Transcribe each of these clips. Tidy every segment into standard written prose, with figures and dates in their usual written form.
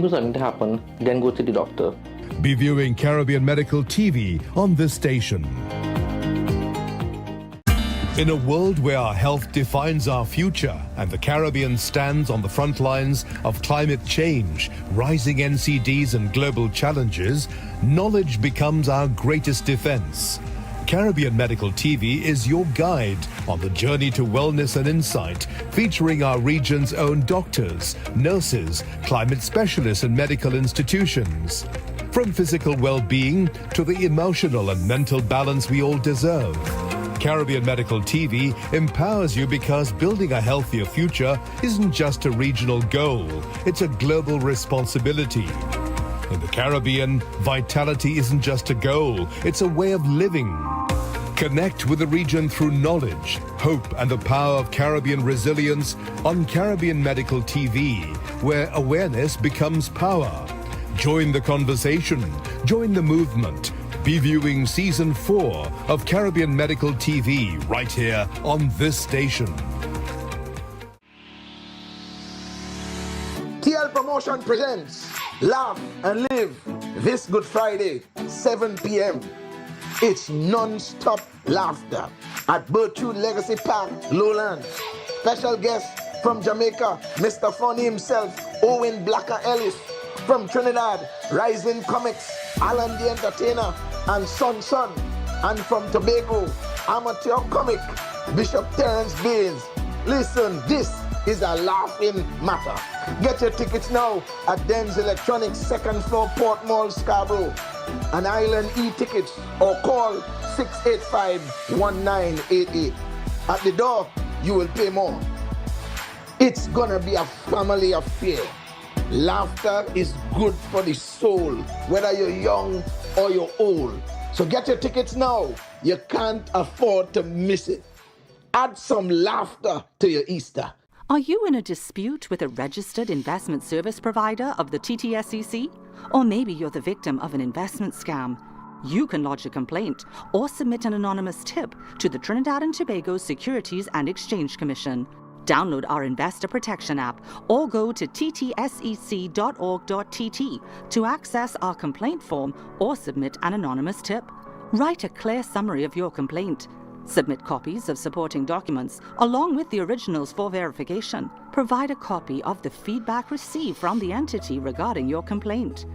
for something to happen, then go to the doctor. Be viewing Caribbean Medical TV on this station. In a world where our health defines our future and the Caribbean stands on the front lines of climate change, rising NCDs and global challenges, knowledge becomes our greatest defense. Caribbean Medical TV is your guide on the journey to wellness and insight, featuring our region's own doctors, nurses, climate specialists and medical institutions. From physical well-being to the emotional and mental balance we all deserve. Caribbean Medical TV empowers you because building a healthier future isn't just a regional goal, it's a global responsibility. In the Caribbean, vitality isn't just a goal, it's a way of living. Connect with the region through knowledge, hope and the power of Caribbean resilience on Caribbean Medical TV, where awareness becomes power. Join the conversation, join the movement. Be viewing Season 4 of Caribbean Medical TV right here on this station. TL Promotion presents Laugh and Live this Good Friday, 7 p.m. It's non-stop laughter at Bertrude Legacy Park, Lowlands. Special guest from Jamaica, Mr. Funny himself, Owen Blacker Ellis. From Trinidad, Rising Comics, Alan the Entertainer, and Son. And from Tobago, amateur comic, Bishop Terence Baines. Listen, this is a laughing matter. Get your tickets now at Den's Electronics, 2nd floor, Port Mall, Scarborough. An Island e-tickets or call 685-1988. At the door, you will pay more. It's gonna be a family affair. Laughter is good for the soul, whether you're young or you're old. So get your tickets now. You can't afford to miss it. Add some laughter to your Easter. Are you in a dispute with a registered investment service provider of the TTSC? Or maybe you're the victim of an investment scam? You can lodge a complaint or submit an anonymous tip to the Trinidad and Tobago Securities and Exchange Commission. Download our Investor Protection app or go to ttsec.org.tt to access our complaint form or submit an anonymous tip. Write a clear summary of your complaint. Submit copies of supporting documents along with the originals for verification. Provide a copy of the feedback received from the entity regarding your complaint.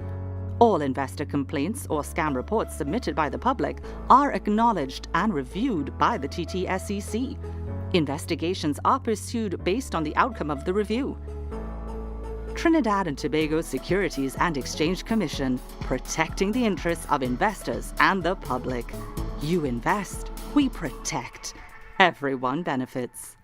All investor complaints or scam reports submitted by the public are acknowledged and reviewed by the TTSC. Investigations are pursued based on the outcome of the review. Trinidad and Tobago Securities and Exchange Commission, protecting the interests of investors and the public. You invest, we protect. Everyone benefits.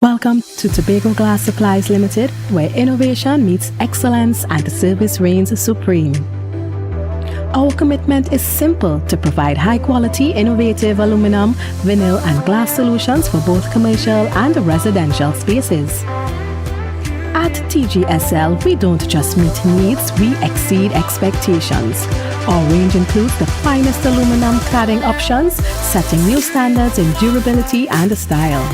Welcome to Tobago Glass Supplies Limited, where innovation meets excellence and the service reigns supreme. Our commitment is simple: to provide high-quality, innovative aluminum, vinyl and glass solutions for both commercial and residential spaces. At TGSL, we don't just meet needs, we exceed expectations. Our range includes the finest aluminum cladding options, setting new standards in durability and style.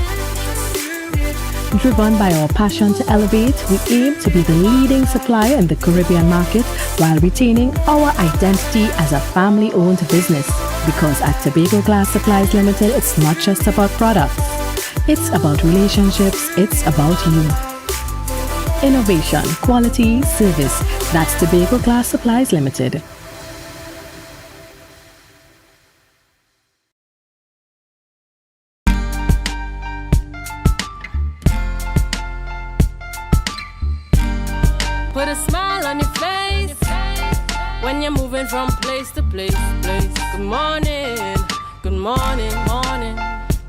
Driven by our passion to elevate, we aim to be the leading supplier in the Caribbean market while retaining our identity as a family-owned business. Because at Tobago Glass Supplies Limited, it's not just about products. It's about relationships, it's about you. Innovation, quality, service. That's Tobago Glass Supplies Limited. Put a smile on your face when you're moving from place to place. Good morning, Good morning, morning.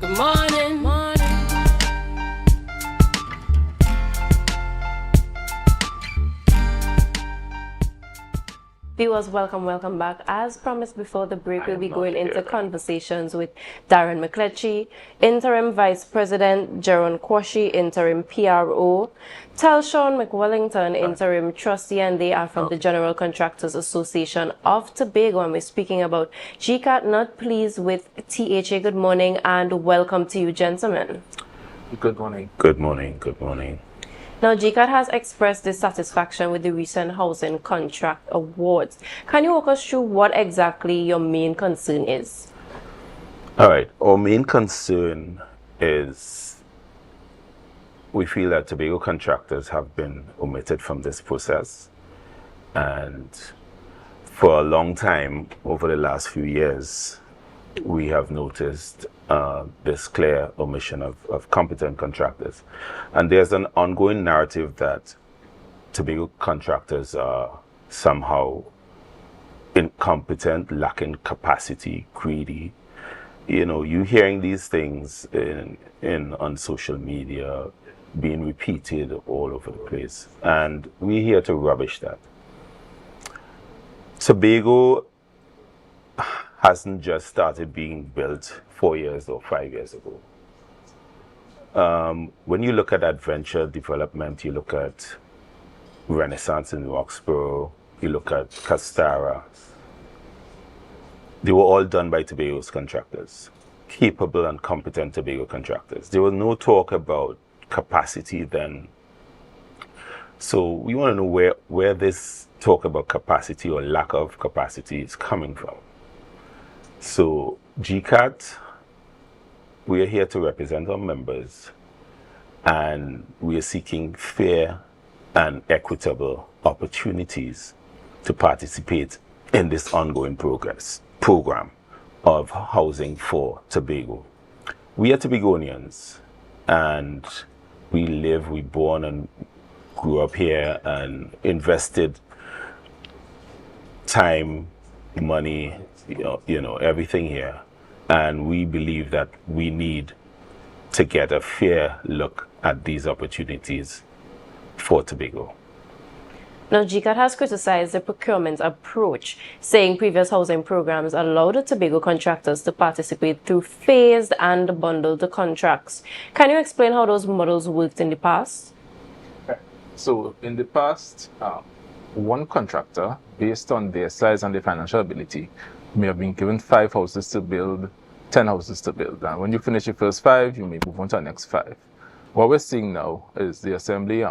Good morning, morning. Viewers, welcome back. As promised before the break, we'll be going into conversations with Darren McCletchie, Interim Vice President, Jaron Quashie, Interim PRO, Telshawn McWellington, Interim Trustee, and they are from the General Contractors Association of Tobago, and we're speaking about GCAT not pleased with THA. Good morning and welcome to you, gentlemen. Good morning. Good morning. Good morning. Now, GCAT has expressed dissatisfaction with the recent housing contract awards. Can you walk us through what exactly your main concern is? All right. Our main concern is we feel that Tobago contractors have been omitted from this process. And for a long time, over the last few years, we have noticed this clear omission of competent contractors. And there's an ongoing narrative that Tobago contractors are somehow incompetent, lacking capacity, greedy. You know, you're hearing these things on social media being repeated all over the place. And we're here to rubbish that. Tobago hasn't just started being built 4 years or 5 years ago. When you look at adventure development, you look at Renaissance in Roxborough, you look at Castara, they were all done by Tobago's contractors, capable and competent Tobago contractors. There was no talk about capacity then. So we want to know where this talk about capacity or lack of capacity is coming from. So GCAT, we are here to represent our members, and we are seeking fair and equitable opportunities to participate in this ongoing program of housing for Tobago. We are Tobagonians, and we born and grew up here and invested time, money, you know, everything here. And we believe that we need to get a fair look at these opportunities for Tobago. Now, GCAT has criticized the procurement approach, saying previous housing programs allowed the Tobago contractors to participate through phased and bundled contracts. Can you explain how those models worked in the past? So in the past, one contractor, based on their size and their financial ability, may have been given 5 houses to build, 10 houses to build. And when you finish your first 5, you may move on to the next 5. What we're seeing now is the Assembly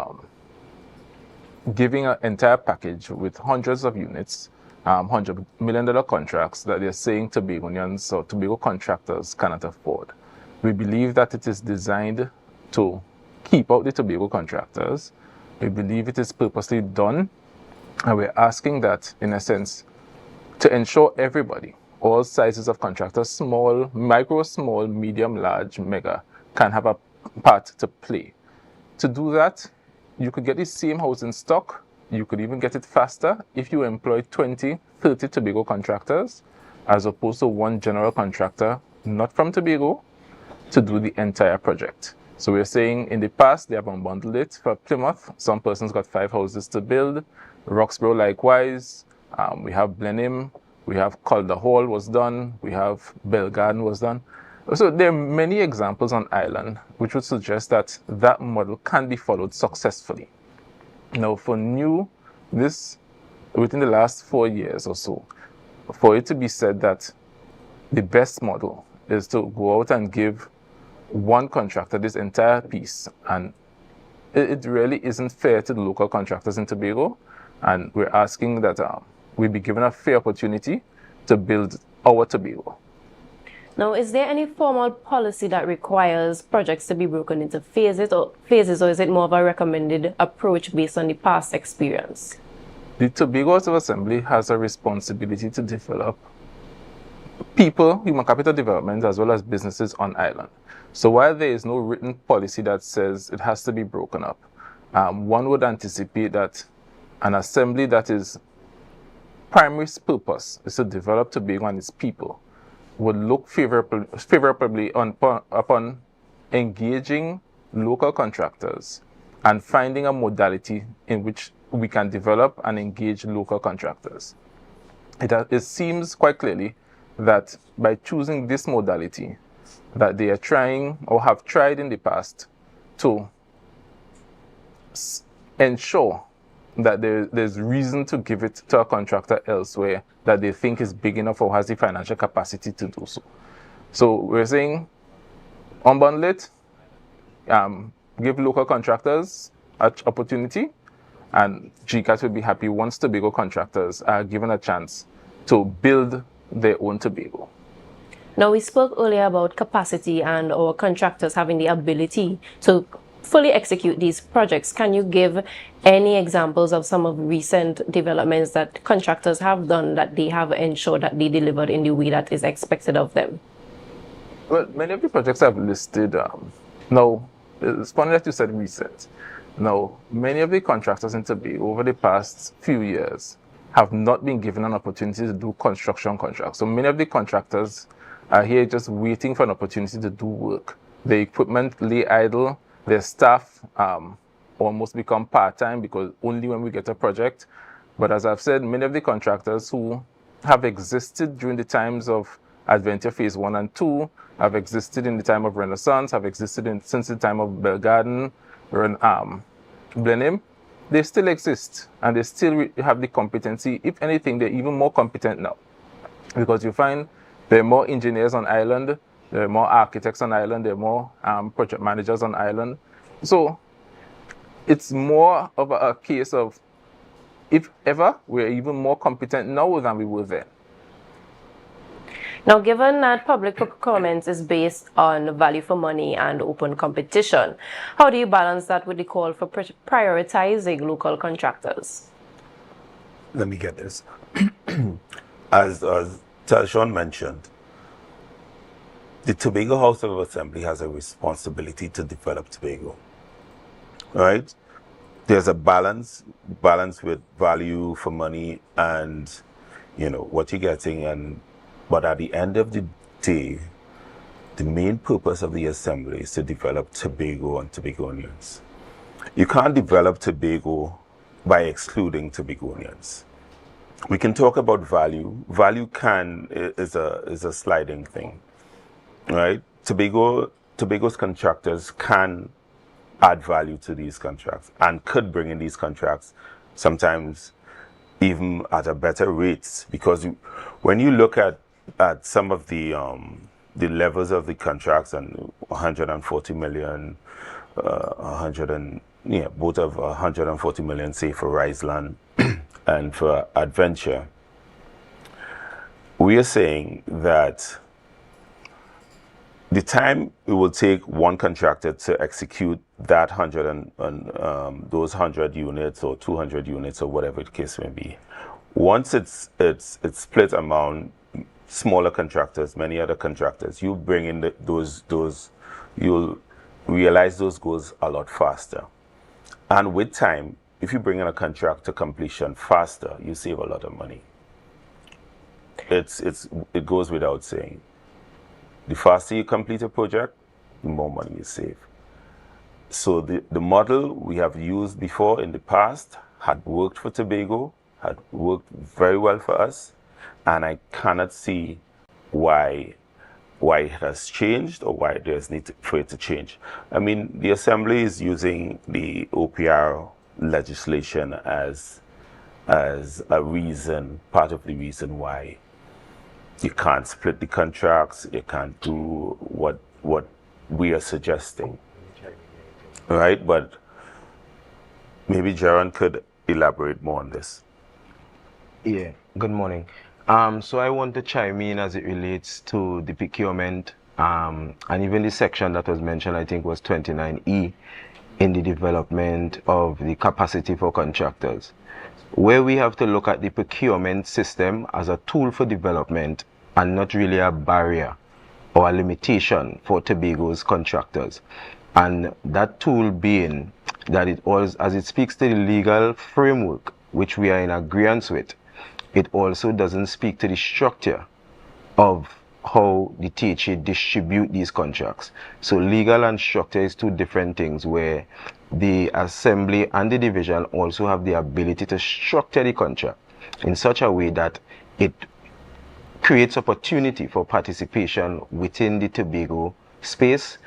giving an entire package with hundreds of units, $100 million contracts that they're saying Tobagonians or Tobago contractors cannot afford. We believe that it is designed to keep out the Tobago contractors. We believe it is purposely done, and we're asking that, in a sense, to ensure everybody, all sizes of contractors, small, micro, small, medium, large, mega, can have a part to play. To do that, you could get the same house in stock. You could even get it faster if you employ 20, 30 Tobago contractors, as opposed to one general contractor, not from Tobago, to do the entire project. So we're saying in the past, they have unbundled it. For Plymouth, some persons got 5 houses to build. Roxborough likewise. We have Blenheim. We have Calder Hall was done. We have Belgarden was done. So there are many examples on island which would suggest that that model can be followed successfully. Now, for this within the last 4 years or so, for it to be said that the best model is to go out and give one contractor this entire piece, and it really isn't fair to the local contractors in Tobago, and we're asking that we be given a fair opportunity to build our Tobago. Now, is there any formal policy that requires projects to be broken into phases, or is it more of a recommended approach based on the past experience? The Tobago House of Assembly has a responsibility to develop people, human capital development, as well as businesses on island. So while there is no written policy that says it has to be broken up, one would anticipate that an assembly that is primary purpose is to develop Tobago and its people, would look favorably upon engaging local contractors and finding a modality in which we can develop and engage local contractors. It seems quite clearly that by choosing this modality, that they are trying or have tried in the past to ensure that there's reason to give it to a contractor elsewhere that they think is big enough or has the financial capacity to do so. So we're saying unbundle it, give local contractors an opportunity, and GCAT will be happy once Tobago contractors are given a chance to build their own Tobago. Now, we spoke earlier about capacity and our contractors having the ability to fully execute these projects. Can you give any examples of some of recent developments that contractors have done that they have ensured that they delivered in the way that is expected of them? Well, many of the projects I've listed, now, it's funny that you said recent. Now, many of the contractors in Tobago over the past few years have not been given an opportunity to do construction contracts. So many of the contractors are here just waiting for an opportunity to do work. The equipment lay idle, their staff almost become part-time because only when we get a project. But as I've said, many of the contractors who have existed during the times of Adventure Phase 1 and 2, have existed in the time of Renaissance, have existed since the time of Bell Garden, Blenheim, they still exist and they still have the competency. If anything, they're even more competent now because you find there are more engineers on island, there are more architects on island, there are more project managers on island. So it's more of a case of, if ever, we're even more competent now than we were then. Now, given that public procurement is based on value for money and open competition, how do you balance that with the call for prioritizing local contractors? Let me get this. As Telshawn mentioned, the Tobago House of Assembly has a responsibility to develop Tobago, right? There's a balance with value for money and, you know, what you're getting. But at the end of the day, the main purpose of the assembly is to develop Tobago and Tobagonians. You can't develop Tobago by excluding Tobagonians. We can talk about value. Value is a sliding thing, right? Tobago's contractors can add value to these contracts and could bring in these contracts sometimes even at a better rates, because when you look at some of the levels of the contracts, and 140 million, both of 140 million, say for Riseland and for Adventure, we are saying that the time it will take one contractor to execute that those 100 units or 200 units or whatever the case may be, once it's split among smaller contractors, many other contractors, you bring in you'll realize those goes a lot faster. And with time, if you bring in a contract to completion faster, you save a lot of money. It goes without saying. The faster you complete a project, the more money you save. So the model we have used before in the past had worked for Tobago, had worked very well for us, and I cannot see why it has changed or why there's need for it to change. I mean, the Assembly is using the OPR legislation as a reason, part of the reason why you can't split the contracts, you can't do what we are suggesting, right? But maybe Jaron could elaborate more on this. Yeah, good morning. So I want to chime in as it relates to the procurement and even the section that was mentioned, I think was 29E, in the development of the capacity for contractors, where we have to look at the procurement system as a tool for development and not really a barrier or a limitation for Tobago's contractors. And that tool being that as it speaks to the legal framework, which we are in agreement with, it also doesn't speak to the structure of how the THA distribute these contracts. So legal and structure is two different things, where the assembly and the division also have the ability to structure the contract in such a way that it creates opportunity for participation within the Tobago space,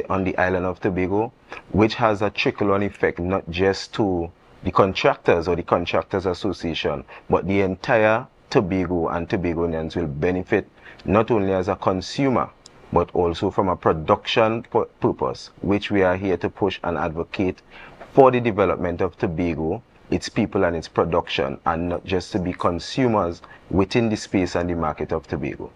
on the island of Tobago, which has a trickle-on effect not just to the contractors or the Contractors Association, but the entire Tobago and Tobagonians will benefit not only as a consumer, but also from a production purpose, which we are here to push and advocate for the development of Tobago, its people and its production, and not just to be consumers within the space and the market of Tobago.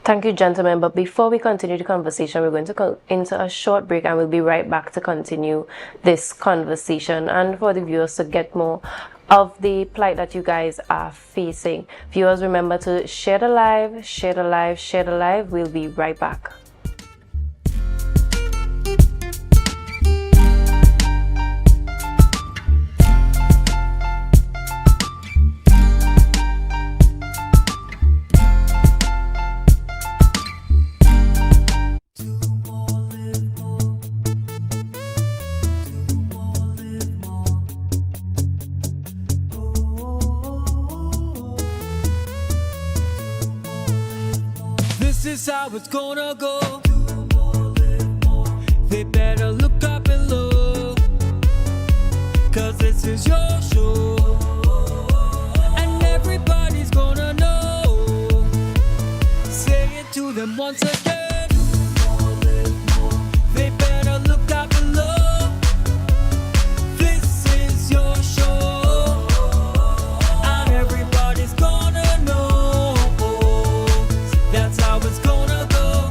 Thank you, gentlemen. But before we continue the conversation, we're going to go into a short break, and we'll be right back to continue this conversation and for the viewers to get more of the plight that you guys are facing. Viewers, remember to share the live, share the live, share the live. We'll be right back. This is how it's gonna go. They better look up below, 'cause this is your show, and everybody's gonna know. Say it to them once again. They better look up below. This is your show, and everybody's gonna know. That's how it's gonna go.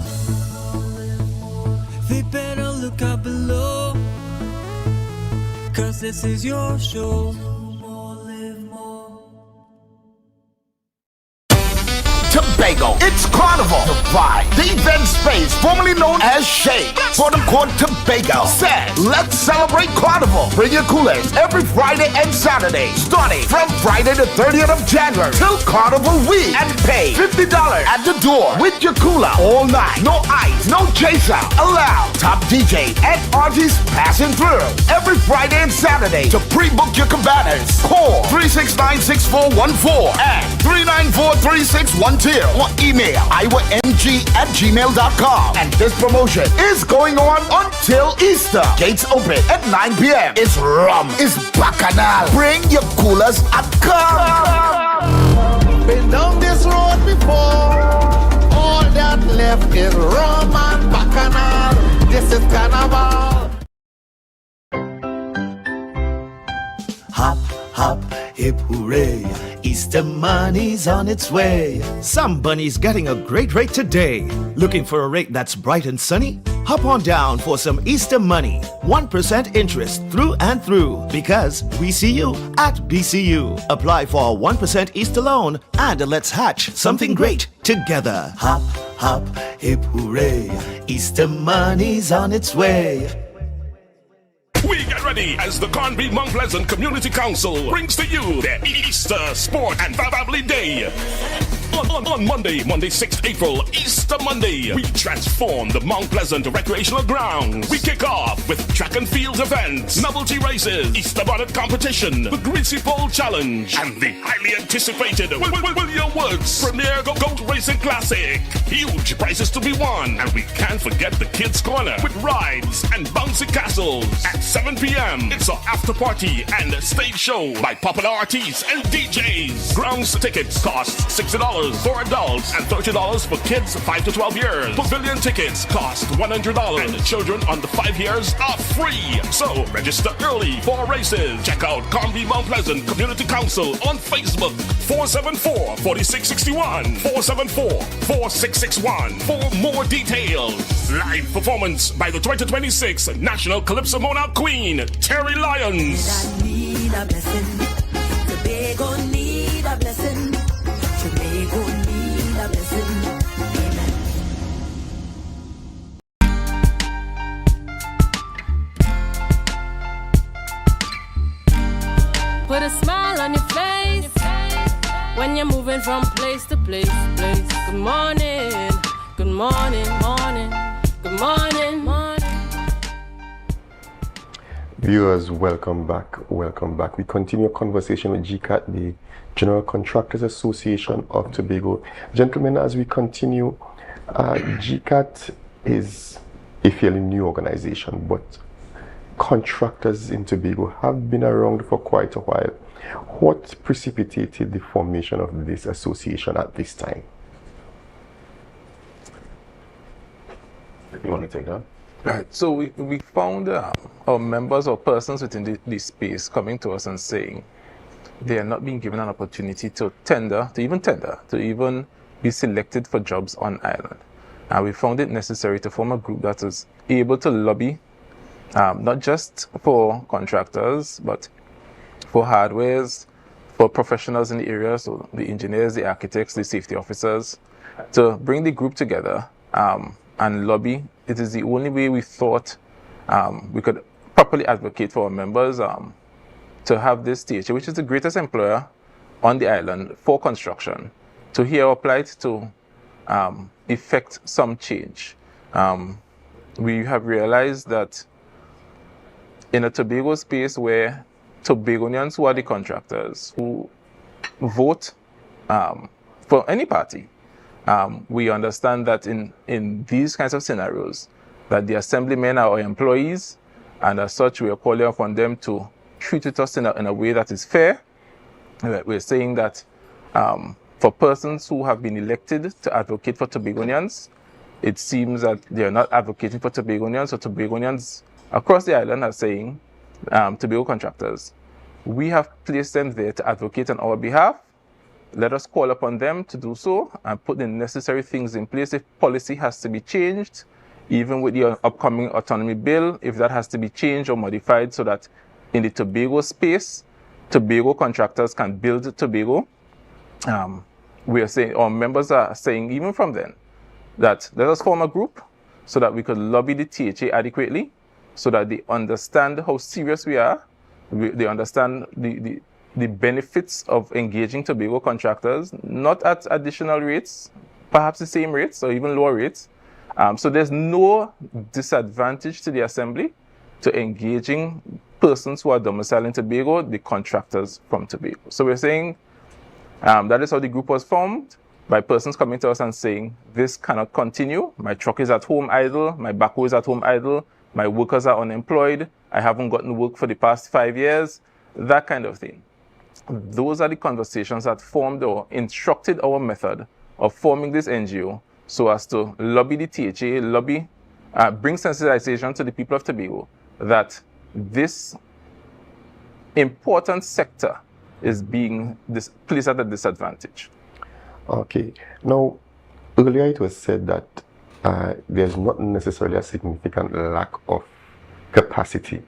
They better look up below, 'cause this is your show. Tobago, it's Carnival. The Vibe, the event space formerly known as Shade, for the court Tobago, says, let's celebrate Carnival. Bring your coolers every Friday and Saturday, starting from Friday the 30th of January till Carnival week, and pay $50 at the door with your cooler all night. No ice, no chaser allowed. Top DJ and artists passing through every Friday and Saturday. To pre-book your cabanas, call 369-6414 and 394-3612 or email iwamg@gmail.com. And this promotion is going on until Easter. Gates open at 9 p.m. It's rum, it's bacchanal. Bring your coolers and come. Been down this road before. All that left is rum and bacchanal. This is Carnival. Hop, hop, hip hooray, Easter money's on its way. Some bunnies getting a great rate today. Looking for a rate that's bright and sunny? Hop on down for some Easter money. 1% interest through and through, because we see you at BCU. Apply for a 1% Easter loan and let's hatch something great together. Hop, hop, hip hooray, Easter money's on its way. We get ready as the Conby Mount Pleasant Community Council brings to you their Easter Sport and Family Day. On Monday, 6th April, Easter Monday, we transform the Mount Pleasant recreational grounds. We kick off with track and field events, novelty races, Easter bonnet competition, the Greasy Pole Challenge, and the highly anticipated William Woods Premier Goat Racing Classic. Huge prizes to be won, and we can't forget the Kids Corner with rides and bouncy castles. At 7 p.m., it's an after party and a stage show by popular artists and DJs. Grounds tickets cost $60 for adults and $30 for kids 5 to 12 years. Pavilion tickets cost $100 and children under 5 years are free. So register early for races. Check out Conby Mount Pleasant Community Council on Facebook. 474-4661. 474-4661 for more details. Live performance by the 2026 National Calypso Monarch Queen, Terry Lyons. I need a blessing. Tobago need a blessing. Tobago need a blessing. Put a smile on your face when you're moving from place to place. Good morning, good morning, morning, good morning, morning. Viewers, welcome back. Welcome back. We continue a conversation with GCAT, the General Contractors Association of Tobago. Gentlemen, as we continue, GCAT is a fairly new organization, but contractors in Tobago have been around for quite a while. What precipitated the formation of this association at this time? You want to take that? Right. So we found our members or persons within the space coming to us and saying they are not being given an opportunity to even be selected for jobs on island. And we found it necessary to form a group that is able to lobby not just for contractors, but for hardwares, for professionals in the area, so the engineers, the architects, the safety officers, to bring the group together and lobby. It is the only way we thought we could properly advocate for our members to have this THA, which is the greatest employer on the island for construction, to hear our plight, to effect some change. We have realized that in a Tobago space where Tobagonians who are the contractors who vote for any party, we understand that in these kinds of scenarios, that the assemblymen are our employees, and as such, we are calling upon them to treat us in a way that is fair. We're saying that for persons who have been elected to advocate for Tobagonians, it seems that they are not advocating for Tobagonians, so Tobagonians across the island are saying, Tobago contractors, we have placed them there to advocate on our behalf. Let us call upon them to do so and put the necessary things in place. If policy has to be changed, even with the upcoming autonomy bill, if that has to be changed or modified so that in the Tobago space, Tobago contractors can build Tobago. We are saying, our members are saying, even from then, that let us form a group so that we could lobby the THA adequately, so that they understand how serious we are. They understand the benefits of engaging Tobago contractors, not at additional rates, perhaps the same rates or even lower rates. So there's no disadvantage to the assembly to engaging persons who are domiciled in Tobago, the contractors from Tobago. So we're saying that is how the group was formed, by persons coming to us and saying, this cannot continue. My truck is at home idle, my backhoe is at home idle, my workers are unemployed, I haven't gotten work for the past 5 years, that kind of thing. Those are the conversations that formed or instructed our method of forming this NGO so as to lobby the THA, bring sensitization to the people of Tobago that this important sector is being placed at a disadvantage. Okay. Now, earlier it was said that there's not necessarily a significant lack of capacity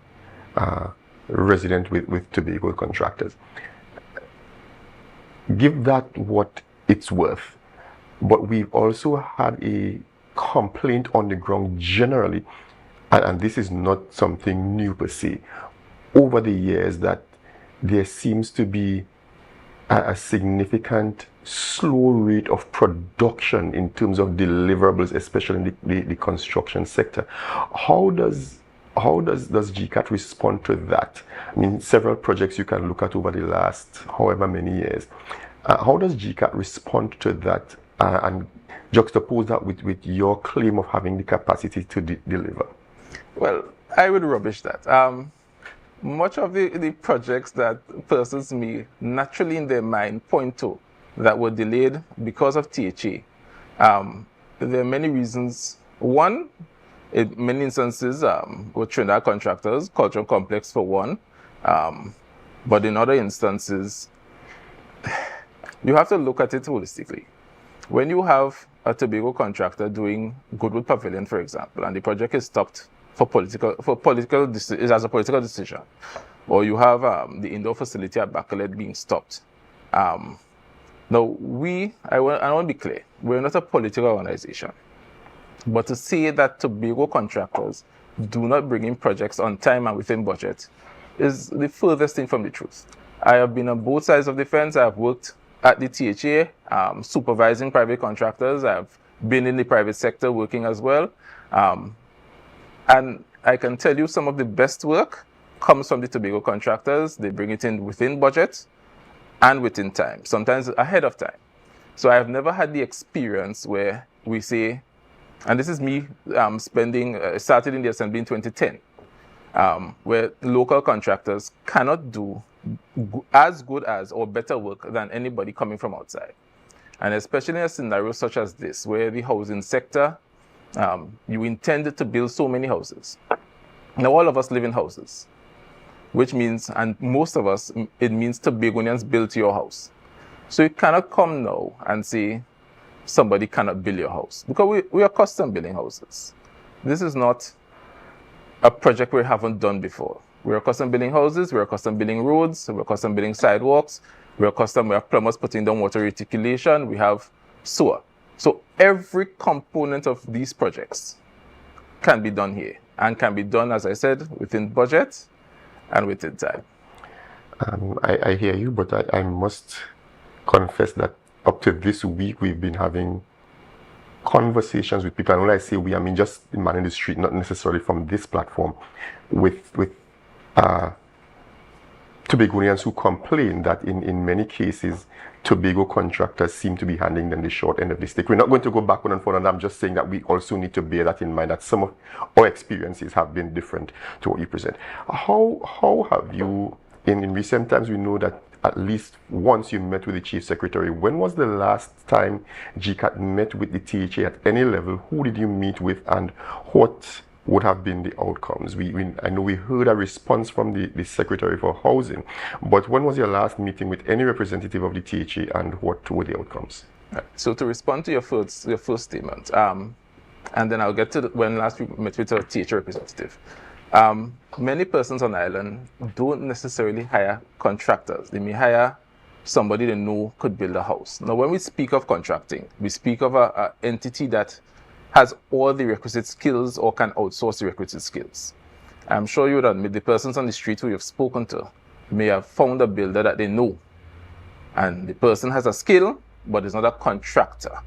resident with Tobago contractors. Give that what it's worth. But we've also had a complaint on the ground generally, and this is not something new per se, over the years, that there seems to be a significant slow rate of production in terms of deliverables, especially in the construction sector. How does GCAT respond to that? I mean, several projects you can look at over the last however many years. How does GCAT respond to that and juxtapose that with your claim of having the capacity to deliver? Well, I would rubbish that. Much of the projects that persons may naturally in their mind point to that were delayed because of THA, there are many reasons. One, in many instances, with Trinidad contractors, cultural complex for one, but in other instances, you have to look at it holistically. When you have a Tobago contractor doing Goodwood Pavilion, for example, and the project is stopped as a political decision, or you have the indoor facility at Bacalet being stopped. Now, I want to be clear, we're not a political organization, but to say that Tobago contractors do not bring in projects on time and within budget is the furthest thing from the truth. I have been on both sides of the fence. I have worked at the THA, supervising private contractors. I've been in the private sector working as well. And I can tell you some of the best work comes from the Tobago contractors. They bring it in within budget and within time, sometimes ahead of time. So I've never had the experience where we say, and this is me started in the assembly in 2010, where local contractors cannot do as good as or better work than anybody coming from outside. And especially in a scenario such as this, where the housing sector, you intended to build so many houses. Now all of us live in houses, which means, and most of us, it means Tobagonians built your house. So you cannot come now and say somebody cannot build your house, because we are custom building houses. This is not a project we haven't done before. We are custom building houses, we are custom building roads, we are custom building sidewalks, we have plumbers putting down water reticulation, we have sewer. So every component of these projects can be done here and can be done, as I said, within budget and within time. I hear you, but I must confess that up to this week, we've been having conversations with people, and when I say we, I mean just the man in the street, not necessarily from this platform, with Tobagonians who complain that in many cases, Tobago contractors seem to be handing them the short end of the stick. We're not going to go backward and forward, and I'm just saying that we also need to bear that in mind, that some of our experiences have been different to what you present. How have you, in recent times, we know that at least once you met with the Chief Secretary. When was the last time GCAT met with the THA at any level? Who did you meet with, and what would have been the outcomes? I know we heard a response from the Secretary for Housing, but when was your last meeting with any representative of the THA, and what were the outcomes? So to respond to your first statement, and then I'll get to when last we met with a THA representative. Many persons on the island don't necessarily hire contractors. They may hire somebody they know could build a house. Now, when we speak of contracting, we speak of an entity that has all the requisite skills or can outsource the requisite skills. I'm sure you would admit the persons on the street who you've spoken to may have found a builder that they know. And the person has a skill, but is not a contractor.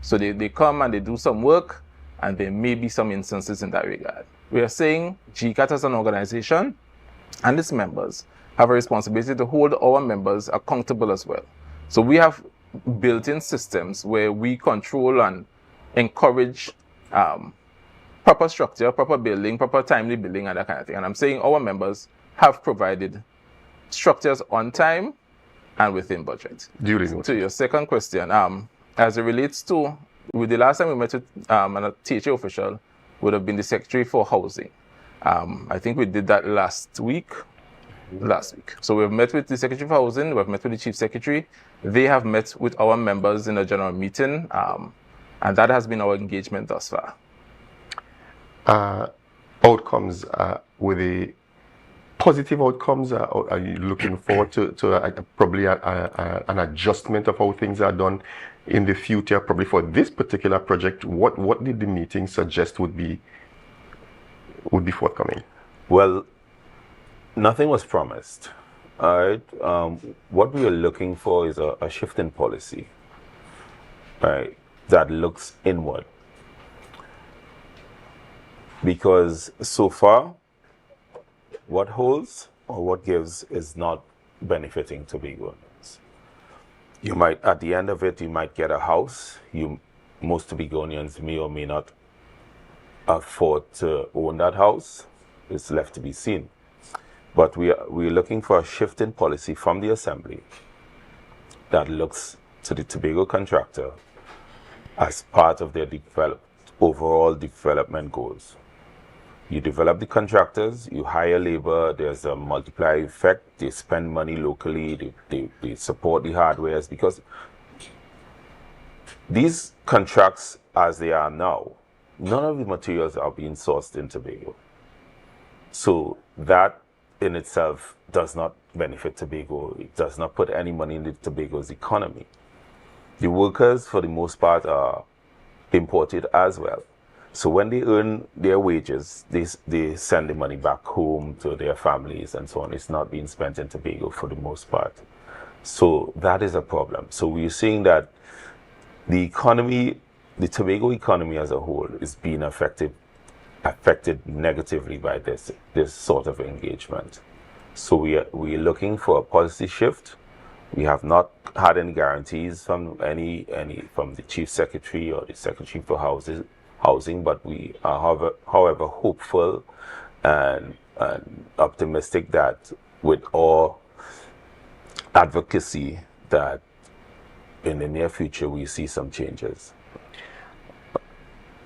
So they come and they do some work, and there may be some instances in that regard. We are saying GCAT as an organization and its members have a responsibility to hold our members accountable as well. So we have built-in systems where we control and encourage proper structure, proper building, proper timely building, and that kind of thing. And I'm saying our members have provided structures on time and within budget. To your second question, as it relates to, with the last time we met with a THA official, would have been the Secretary for Housing. I think we did that last week. So we've met with the Secretary for Housing, we've met with the Chief Secretary. They have met with our members in a general meeting, and that has been our engagement thus far. Outcomes, were they positive outcomes? Are you looking forward to probably an adjustment of how things are done in the future, probably for this particular project? What did the meeting suggest would be forthcoming? Well, nothing was promised. All right. What we are looking for is a shift in policy, right, that looks inward. Because so far, what holds or what gives is not benefiting Tobagoans. You might, at the end of it, you might get a house. Most Tobagonians may or may not afford to own that house. It's left to be seen. But we're looking for a shift in policy from the Assembly that looks to the Tobago contractor as part of their overall development goals. You develop the contractors, you hire labor, there's a multiplier effect, they spend money locally, they support the hardwares, because these contracts as they are now, none of the materials are being sourced in Tobago. So that in itself does not benefit Tobago. It does not put any money into Tobago's economy. The workers, for the most part, are imported as well. So when they earn their wages, they send the money back home to their families and so on. It's not being spent in Tobago for the most part. So that is a problem. So we're seeing that the economy, the Tobago economy as a whole, is being affected negatively by this sort of engagement. So we're looking for a policy shift. We have not had any guarantees from from the Chief Secretary or the Secretary for Housing, but we are however hopeful and optimistic that with all advocacy that in the near future we see some changes.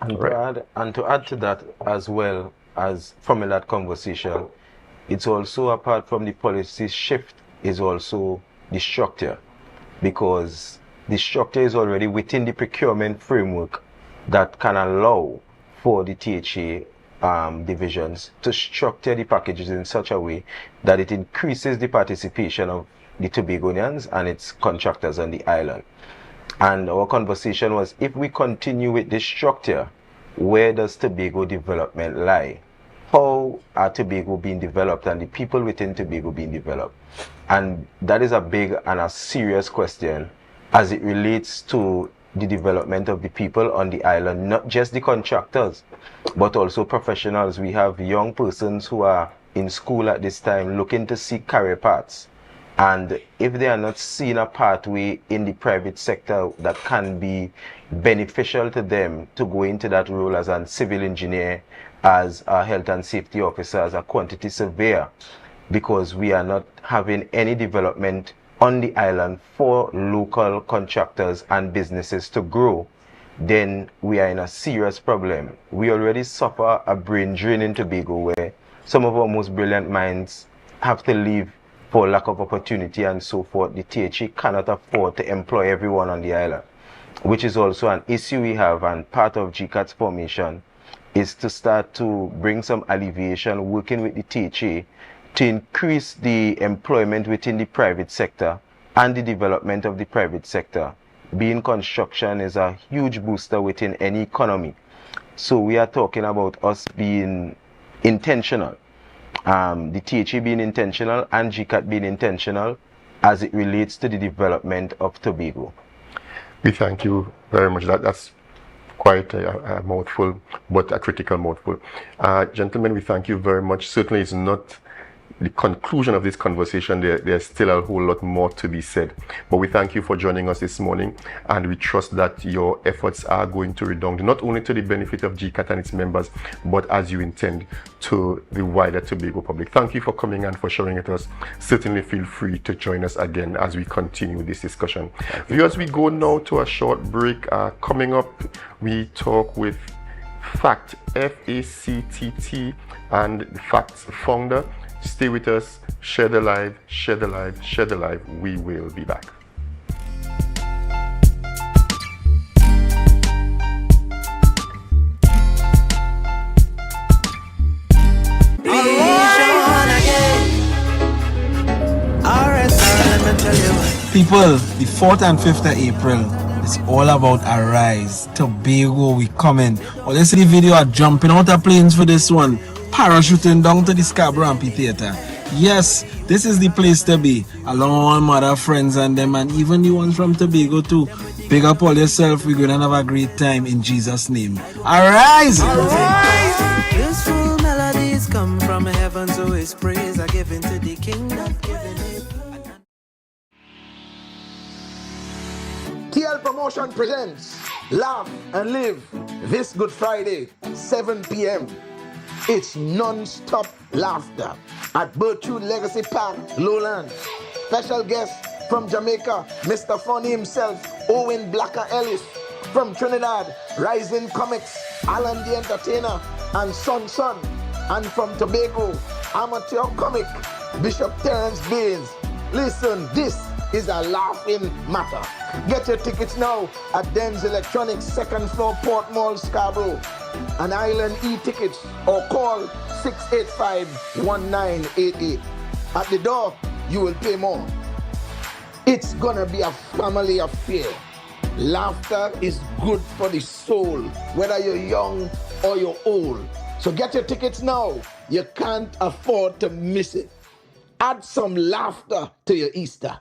And to add to that, as well as from that conversation, it's also, apart from the policy shift, is also the structure, because the structure is already within the procurement framework that can allow for the THA divisions to structure the packages in such a way that it increases the participation of the Tobagonians and its contractors on the island. And our conversation was, if we continue with this structure, where does Tobago development lie? How are Tobago being developed and the people within Tobago being developed? And that is a big and a serious question as it relates to the development of the people on the island, not just the contractors, but also professionals. We have young persons who are in school at this time looking to seek career paths. And if they are not seeing a pathway in the private sector that can be beneficial to them to go into that role as a civil engineer, as a health and safety officer, as a quantity surveyor, because we are not having any development on the island for local contractors and businesses to grow, then we are in a serious problem. We already suffer a brain drain in Tobago where some of our most brilliant minds have to leave for lack of opportunity and so forth. The THA cannot afford to employ everyone on the island, which is also an issue we have, and part of GCAT's formation is to start to bring some alleviation, working with the THA to increase the employment within the private sector and the development of the private sector. Being construction is a huge booster within any economy. So we are talking about us being intentional. The THA being intentional and GCAT being intentional as it relates to the development of Tobago. We thank you very much. That's quite a mouthful, but a critical mouthful. Gentlemen, we thank you very much. Certainly it's not the conclusion of this conversation. There's still a whole lot more to be said. But we thank you for joining us this morning, and we trust that your efforts are going to redound, not only to the benefit of GCAT and its members, but as you intend, to the wider Tobago public. Thank you for coming and for sharing it with us. Certainly feel free to join us again as we continue this discussion. Viewers, we go now to a short break. Coming up, we talk with FACT, F-A-C-T-T, and the FACT's founder. Stay with us, share the live, share the live, share the live. We will be back. People, the 4th and 5th of April, it's all about Arise. Tobago, we coming. Oh, let's see the video of jumping out of planes for this one. Parachuting down to the Scarborough Amphitheater. Yes, this is the place to be. Along with other friends and them, and even the ones from Tobago too. Big up all yourself. We're going to have a great time in Jesus' name. Arise! Arise! Blissful melodies come from heaven, so his praise are given to the King of giving it. TL Promotion presents Laugh and Live this Good Friday, 7 p.m. It's non-stop laughter at Bertrude Legacy Park, Lowland. Special guest from Jamaica, Mr. Funny himself, Owen Blacker Ellis. From Trinidad, Rising Comics, Alan the Entertainer, and Son. And from Tobago, amateur comic, Bishop Terence Baines. Listen, this is a laughing matter. Get your tickets now at Den's Electronics, 2nd floor, Port Mall, Scarborough. An Island e-tickets or call 685-1988. At the door, you will pay more. It's gonna be a family affair. Laughter is good for the soul, whether you're young or you're old. So get your tickets now. You can't afford to miss it. Add some laughter to your Easter.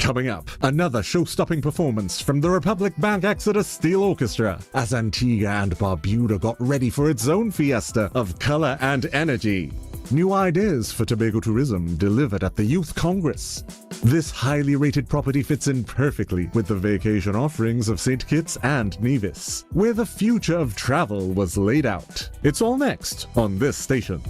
Coming up, another show-stopping performance from the Republic Bank Exodus Steel Orchestra as Antigua and Barbuda got ready for its own fiesta of color and energy. New ideas for Tobago tourism delivered at the Youth Congress. This highly rated property fits in perfectly with the vacation offerings of St. Kitts and Nevis, where the future of travel was laid out. It's all next on this station.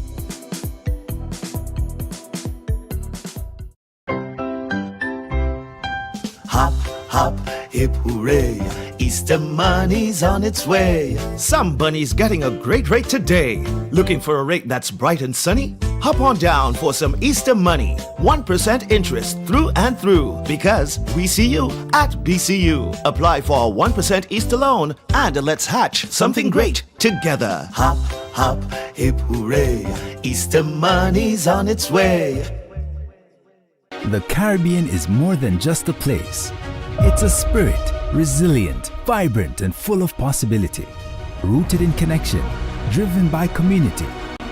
Hop, hop, hip hooray, Easter money's on its way. Some bunny's getting a great rate today. Looking for a rate that's bright and sunny? Hop on down for some Easter money. 1% interest through and through, because we see you at BCU. Apply for a 1% Easter loan and let's hatch something great together. Hop, hop, hip hooray, Easter money's on its way. The Caribbean is more than just a place. It's a spirit, resilient, vibrant, and full of possibility. Rooted in connection, driven by community.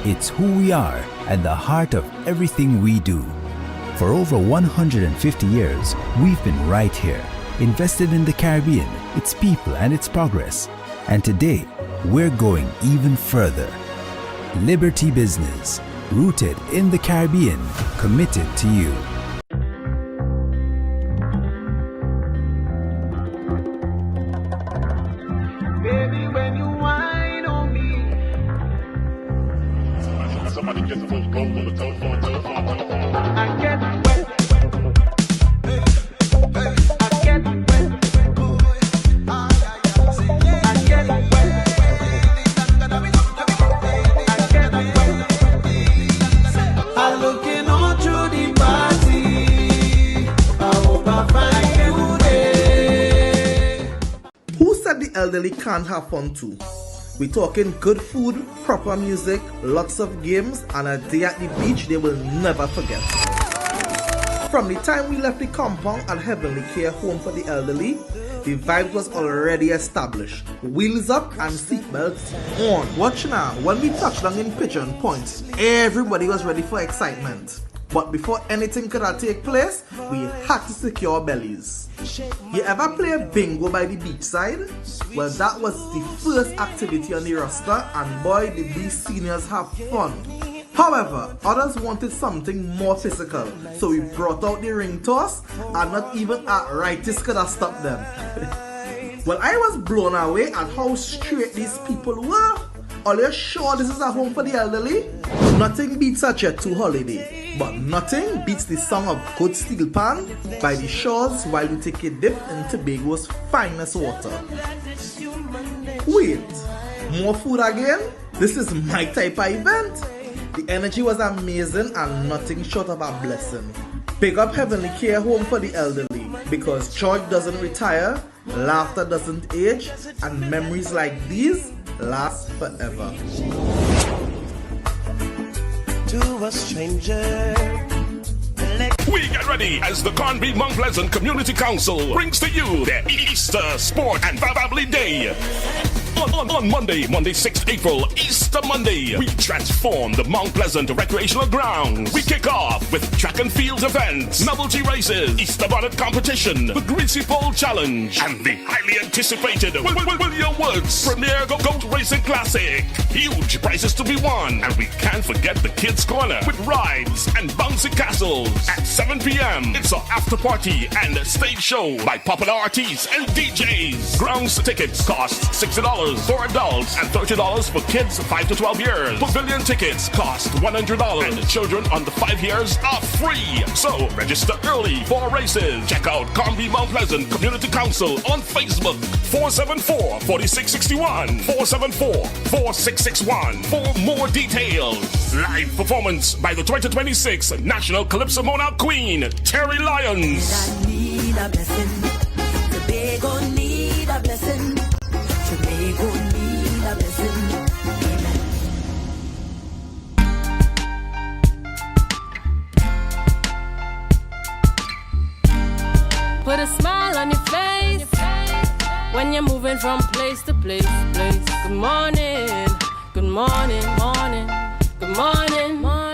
It's who we are at the heart of everything we do. For over 150 years, we've been right here, invested in the Caribbean, its people, and its progress. And today, we're going even further. Liberty Business, rooted in the Caribbean, committed to you. Baby, when you whine on me. Somebody get the phone, on the telephone. I get wet. I get wet. I get wet. I'm looking on through the party. I hope I find you there. Who said the elderly can't have fun too? We're talking good food, proper music, lots of games, and a day at the beach they will never forget. From the time we left the compound at Heavenly Care Home for the Elderly, the vibe was already established. Wheels up and seatbelts on. Watch now, when we touched down in Pigeon Point, everybody was ready for excitement. But before anything could take place, we had to secure bellies. You ever play bingo by the beachside? Well, that was the first activity on the roster, and boy did these seniors have fun. However, others wanted something more physical, so we brought out the ring toss, and not even arthritis could have stopped them. Well, I was blown away at how straight these people were. Are you sure this is a home for the elderly? Nothing beats a Jet 2 holiday, but nothing beats the song of Good Steel Pan by the shores while we take a dip in Tobago's finest water. Wait, more food again? This is my type of event. The energy was amazing and nothing short of a blessing. Big up Heavenly Care Home for the Elderly, because joy doesn't retire, laughter doesn't age, and memories like these last forever. To a stranger. We get ready as the Conby Mount Pleasant Community Council brings to you their Easter Sport and Family Day. On Monday, 6th April, Easter Monday, we transform the Mount Pleasant recreational grounds. We kick off with track and field events, novelty races, Easter bonnet competition, the Greasy Pole Challenge, and the highly anticipated William Woods Premier Goat Racing Classic. Huge prizes to be won, and we can't forget the Kids Corner with rides and bouncy castles. At 7 p.m., it's an after party and a stage show by popular artists and DJs. Grounds tickets cost $60 for adults and $30 for kids 5 to 12 years. Pavilion tickets cost $100 and children under 5 years are free. So register early for races. Check out Conby Mount Pleasant Community Council on Facebook. 474-4661. 474-4661 for more details. Live performance by the 2026 National Calypso Monarch Queen, Terry Lyons. I need a blessing. Tobago need a blessing. Tobago need a blessing. Put a smile on your face when you're moving from place to place. Good morning, good morning, morning, good morning, morning.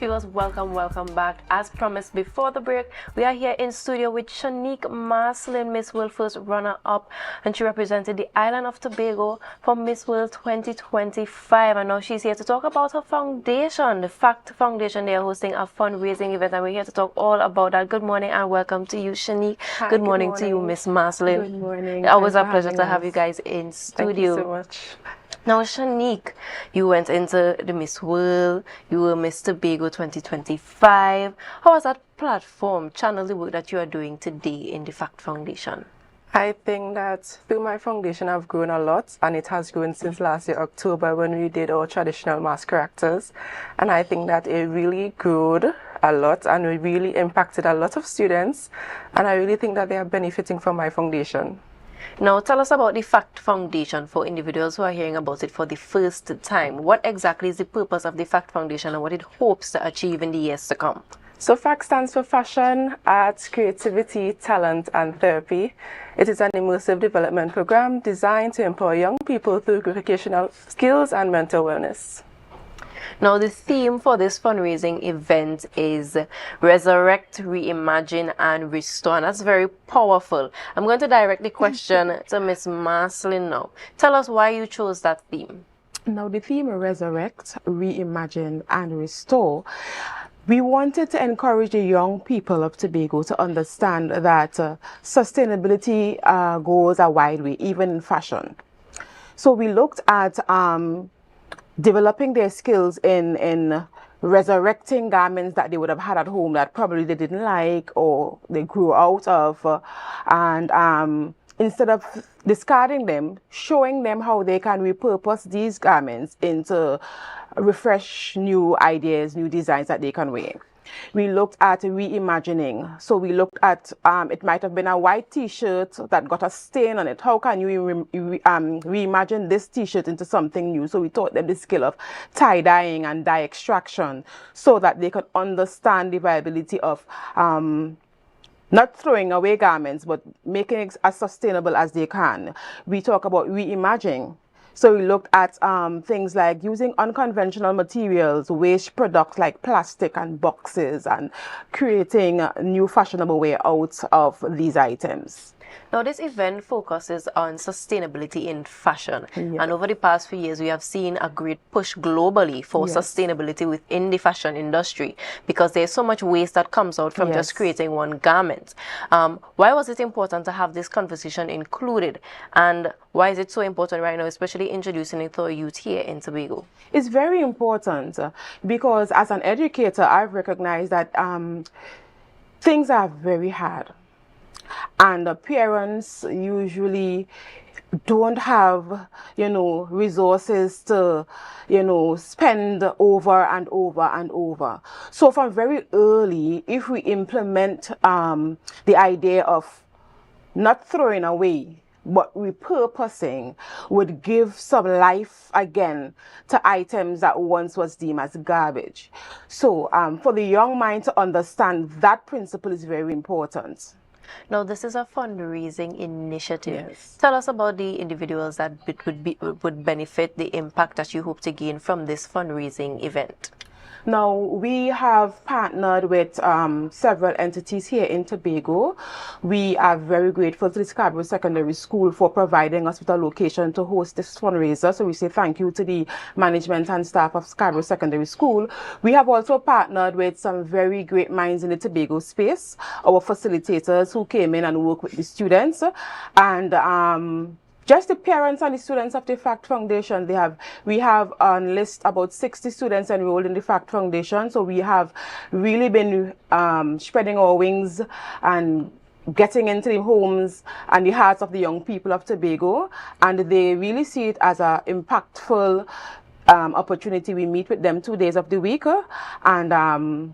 viewers, welcome back. As promised before the break, we are here in studio with Shanique Marcelin, Miss World first runner-up, and she represented the island of Tobago for Miss World 2025, and now she's here to talk about her foundation, the FACT Foundation. They are hosting a fundraising event, and we're here to talk all about that. Good morning and welcome to you, Shanique. Hi, good morning to you, Miss Marcelin. Good morning. Always Thanks a for pleasure to having have you us. guys in studio. Thank you so much. Now, Shanique, you went into the Miss World, you were Miss Tobago 2025. How has that platform channeled the work that you are doing today in the FACT Foundation? I think that through my foundation I've grown a lot, and it has grown since last year, October, when we did our traditional mass characters. And I think that it really grew a lot and it really impacted a lot of students. And I really think that they are benefiting from my foundation. Now, tell us about the FACT Foundation for individuals who are hearing about it for the first time. What exactly is the purpose of the FACT Foundation and what it hopes to achieve in the years to come? So FACT stands for Fashion, Arts, Creativity, Talent and Therapy. It is an immersive development program designed to empower young people through vocational skills and mental wellness. Now, the theme for this fundraising event is Resurrect, Reimagine and Restore, and that's very powerful. I'm going to direct the question to Miss Marcelin now. Tell us why you chose that theme. Now, the theme Resurrect, Reimagine and Restore, we wanted to encourage the young people of Tobago to understand that sustainability goes a wide way, even in fashion. So we looked at developing their skills in resurrecting garments that they would have had at home that probably they didn't like or they grew out of, and instead of discarding them, showing them how they can repurpose these garments into refresh new ideas, new designs that they can wear. We looked at reimagining. So we looked at, it might have been a white t-shirt that got a stain on it. How can you reimagine this t-shirt into something new? So we taught them the skill of tie-dyeing and dye extraction so that they could understand the viability of not throwing away garments, but making it as sustainable as they can. We talk about reimagining. So we looked at things like using unconventional materials, waste products like plastic and boxes, and creating a new fashionable way out of these items. Now, this event focuses on sustainability in fashion. Yes. And over the past few years, we have seen a great push globally for Yes. sustainability within the fashion industry because there's so much waste that comes out from Yes. just creating one garment. Why was it important to have this conversation included? And why is it so important right now, especially introducing it to our youth here in Tobago? It's very important because as an educator, I've recognized that things are very hard. And parents usually don't have, resources to, spend over and over and over. So from very early, if we implement the idea of not throwing away, but repurposing, would give some life again to items that once was deemed as garbage. So for the young mind to understand that principle is very important. Now, this is a fundraising initiative. Yes. Tell us about the individuals that would benefit, the impact that you hope to gain from this fundraising event. Now, we have partnered with several entities here in Tobago. We are very grateful to the Scarborough Secondary School for providing us with a location to host this fundraiser. So we say thank you to the management and staff of Scarborough Secondary School. We have also partnered with some very great minds in the Tobago space, our facilitators who came in and worked with the students. And just the parents and the students of the FACT Foundation, we have on list about 60 students enrolled in the FACT Foundation. So we have really been spreading our wings and getting into the homes and the hearts of the young people of Tobago. And they really see it as an impactful opportunity. We meet with them 2 days of the week and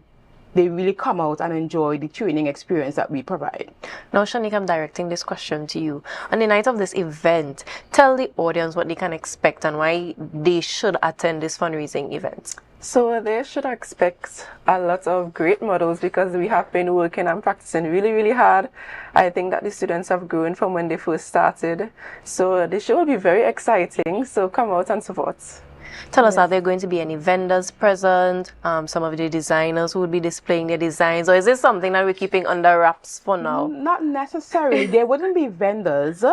they really come out and enjoy the training experience that we provide. Now, Shanique, I'm directing this question to you. On the night of this event, tell the audience what they can expect and why they should attend this fundraising event. So they should expect a lot of great models because we have been working and practicing really, really hard. I think that the students have grown from when they first started. So the show will be very exciting. So come out and support. Tell us, are there going to be any vendors present, some of the designers who would be displaying their designs, or is this something that we're keeping under wraps for now? Not necessarily. There wouldn't be vendors.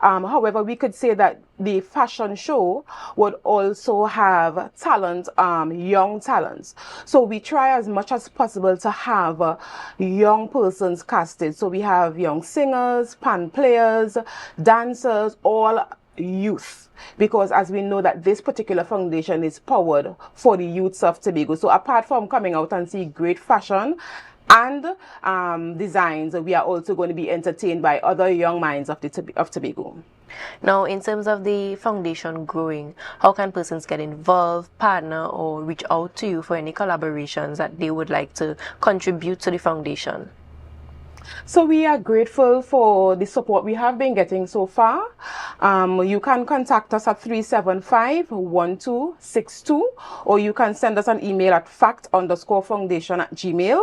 However, we could say that the fashion show would also have talent, young talents. So we try as much as possible to have young persons casted. So we have young singers, pan players, dancers, all youth, because as we know that this particular foundation is powered for the youths of Tobago. So apart from coming out and see great fashion and designs, we are also going to be entertained by other young minds of Tobago. Now, in terms of the foundation growing, how can persons get involved, partner, or reach out to you for any collaborations that they would like to contribute to the foundation? So we are grateful for the support we have been getting so far. You can contact us at 375-1262, or you can send us an email at fact_foundation@gmail.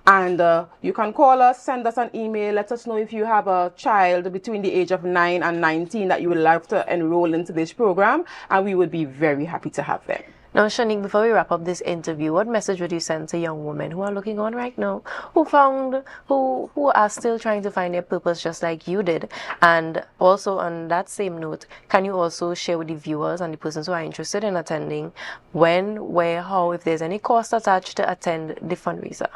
And you can call us, send us an email, let us know if you have a child between the age of 9 and 19 that you would like to enroll into this program, and we would be very happy to have them. Now, Shanique, before we wrap up this interview, what message would you send to young women who are looking on right now, who are still trying to find their purpose just like you did? And also on that same note, can you also share with the viewers and the persons who are interested in attending when, where, how, if there's any cost attached to attend the fundraiser?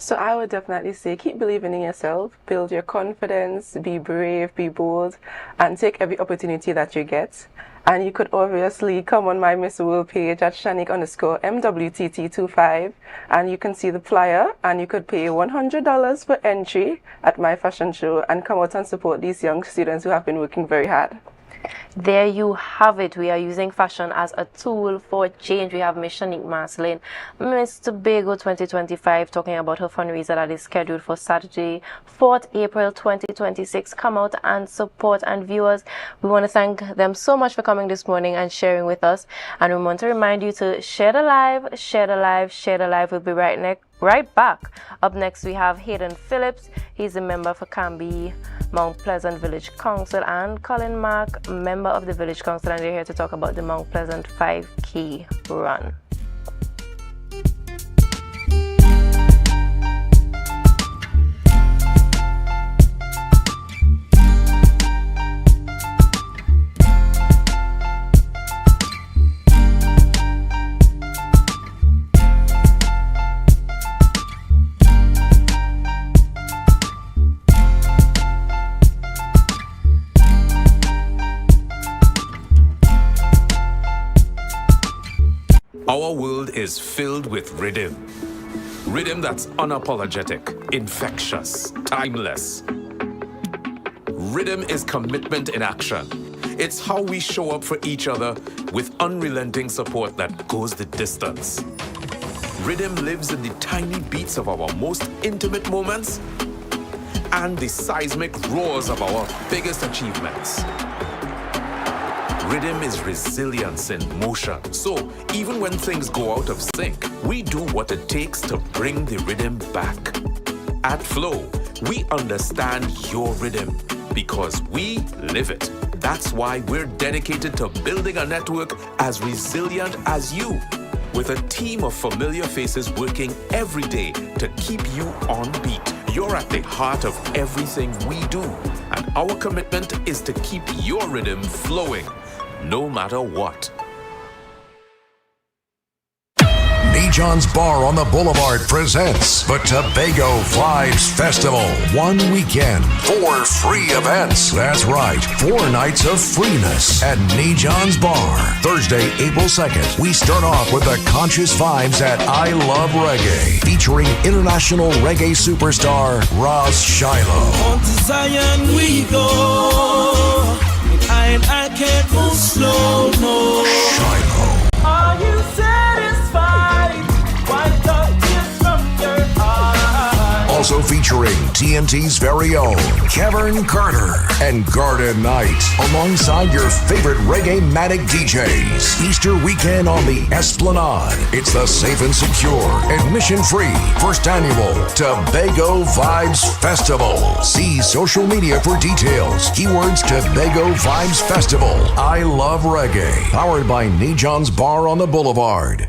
So I would definitely say keep believing in yourself, build your confidence, be brave, be bold, and take every opportunity that you get. And you could obviously come on my Miss World page at Shanique_MWTT25, and you can see the flyer, and you could pay $100 for entry at my fashion show and come out and support these young students who have been working very hard. There you have it. We are using fashion as a tool for change. We have Miss Shanique Marcelin, Miss Tobago 2025, talking about her fundraiser that is scheduled for Saturday, 4th April 2026. Come out and support. And viewers, we want to thank them so much for coming this morning and sharing with us. And we want to remind you to share the live, share the live, share the live. We'll be right back. Up next, we have Hayden Phillips. He's a member for Canby Mount Pleasant Village Council, and Colin Mark, member of the Village Council, and they're here to talk about the Mount Pleasant 5K run. Our world is filled with rhythm. Rhythm that's unapologetic, infectious, timeless. Rhythm is commitment in action. It's how we show up for each other with unrelenting support that goes the distance. Rhythm lives in the tiny beats of our most intimate moments and the seismic roars of our biggest achievements. Rhythm is resilience in motion. So even when things go out of sync, we do what it takes to bring the rhythm back. At Flow, we understand your rhythm because we live it. That's why we're dedicated to building a network as resilient as you, with a team of familiar faces working every day to keep you on beat. You're at the heart of everything we do, and our commitment is to keep your rhythm flowing, no matter what. John's Bar on the Boulevard presents the Tobago Vibes Festival. 1 weekend, 4 free events. That's right, 4 nights of freeness at John's Bar. Thursday, April 2nd, we start off with the Conscious Vibes at I Love Reggae, featuring international reggae superstar Ross Shiloh. On to Zion we go, and I can't move slow, no. Shiloh. Are you satisfied? Wipe the tears from your eyes. Also featuring featuring TNT's very own Kevin Carter and Garden Knight, alongside your favorite reggae-matic DJs. Easter weekend on the Esplanade. It's the safe and secure, admission-free, first annual Tobago Vibes Festival. See social media for details. Keywords Tobago Vibes Festival. I love reggae. Powered by Nejon's Bar on the Boulevard.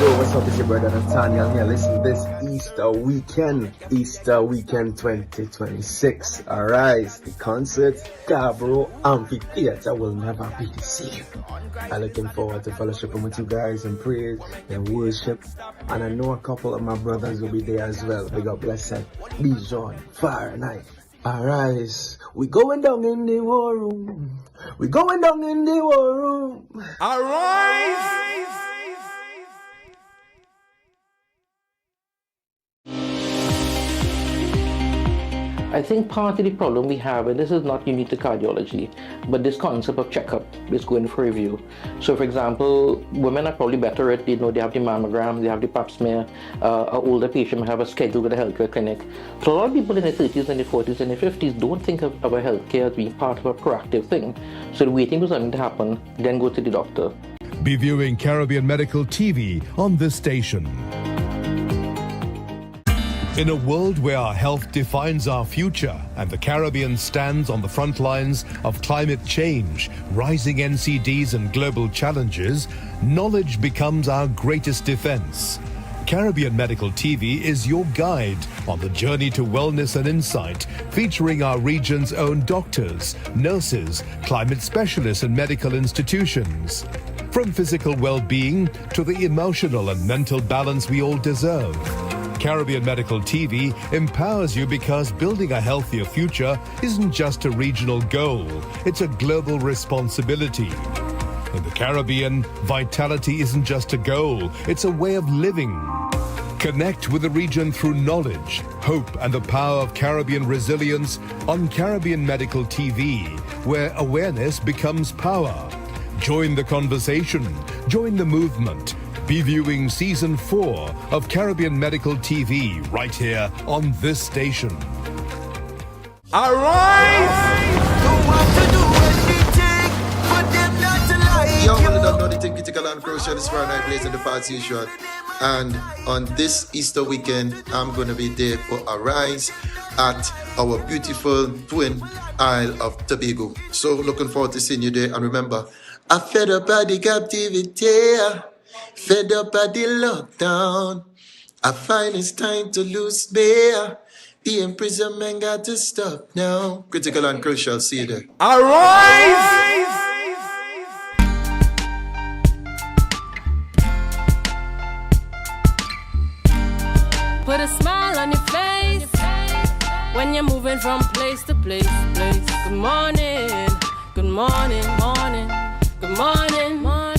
What's up, it's your brother Nathaniel here. Listen, this Easter weekend 2026. Arise, the concert, Scarborough Amphitheater will never be the same. I'm looking forward to fellowshipping with you guys in praise and worship. And I know a couple of my brothers will be there as well. Big up, blessed, Bijan, Fire Night. Arise, we going down in the war room. We going down in the war room. Arise! I think part of the problem we have, and this is not unique to cardiology, but this concept of checkup, is going for review. So for example, women are probably better at, they have the mammogram, they have the pap smear, an older patient may have a schedule with a healthcare clinic. So a lot of people in their 30s and their 40s and their 50s don't think of our healthcare as being part of a proactive thing. So they're waiting for something to happen, then go to the doctor. Be viewing Caribbean Medical TV on this station. In a world where our health defines our future and the Caribbean stands on the front lines of climate change, rising NCDs and global challenges, knowledge becomes our greatest defense. Caribbean Medical TV is your guide on the journey to wellness and insight, featuring our region's own doctors, nurses, climate specialists and medical institutions. From physical well-being to the emotional and mental balance we all deserve. Caribbean Medical TV empowers you because building a healthier future isn't just a regional goal, it's a global responsibility. In the Caribbean, vitality isn't just a goal, it's a way of living. Connect with the region through knowledge, hope, and the power of Caribbean resilience on Caribbean Medical TV, where awareness becomes power. Join the conversation, join the movement. Be viewing Season 4 of Caribbean Medical TV right here on this station. Young people don't know the thing critical and crucial is Friday night blazing the parts usual. And on this Easter weekend, I'm going to be there for Arise at our beautiful twin Isle of Tobago. So looking forward to seeing you there. And remember, I fed up at the captivity, fed up at the lockdown. I find it's time to lose bear. The imprisonment got to stop now. Critical and crucial, see you there. Arise! Put a smile on your face when you're moving from place to place. Good morning, good morning, morning, good morning, morning.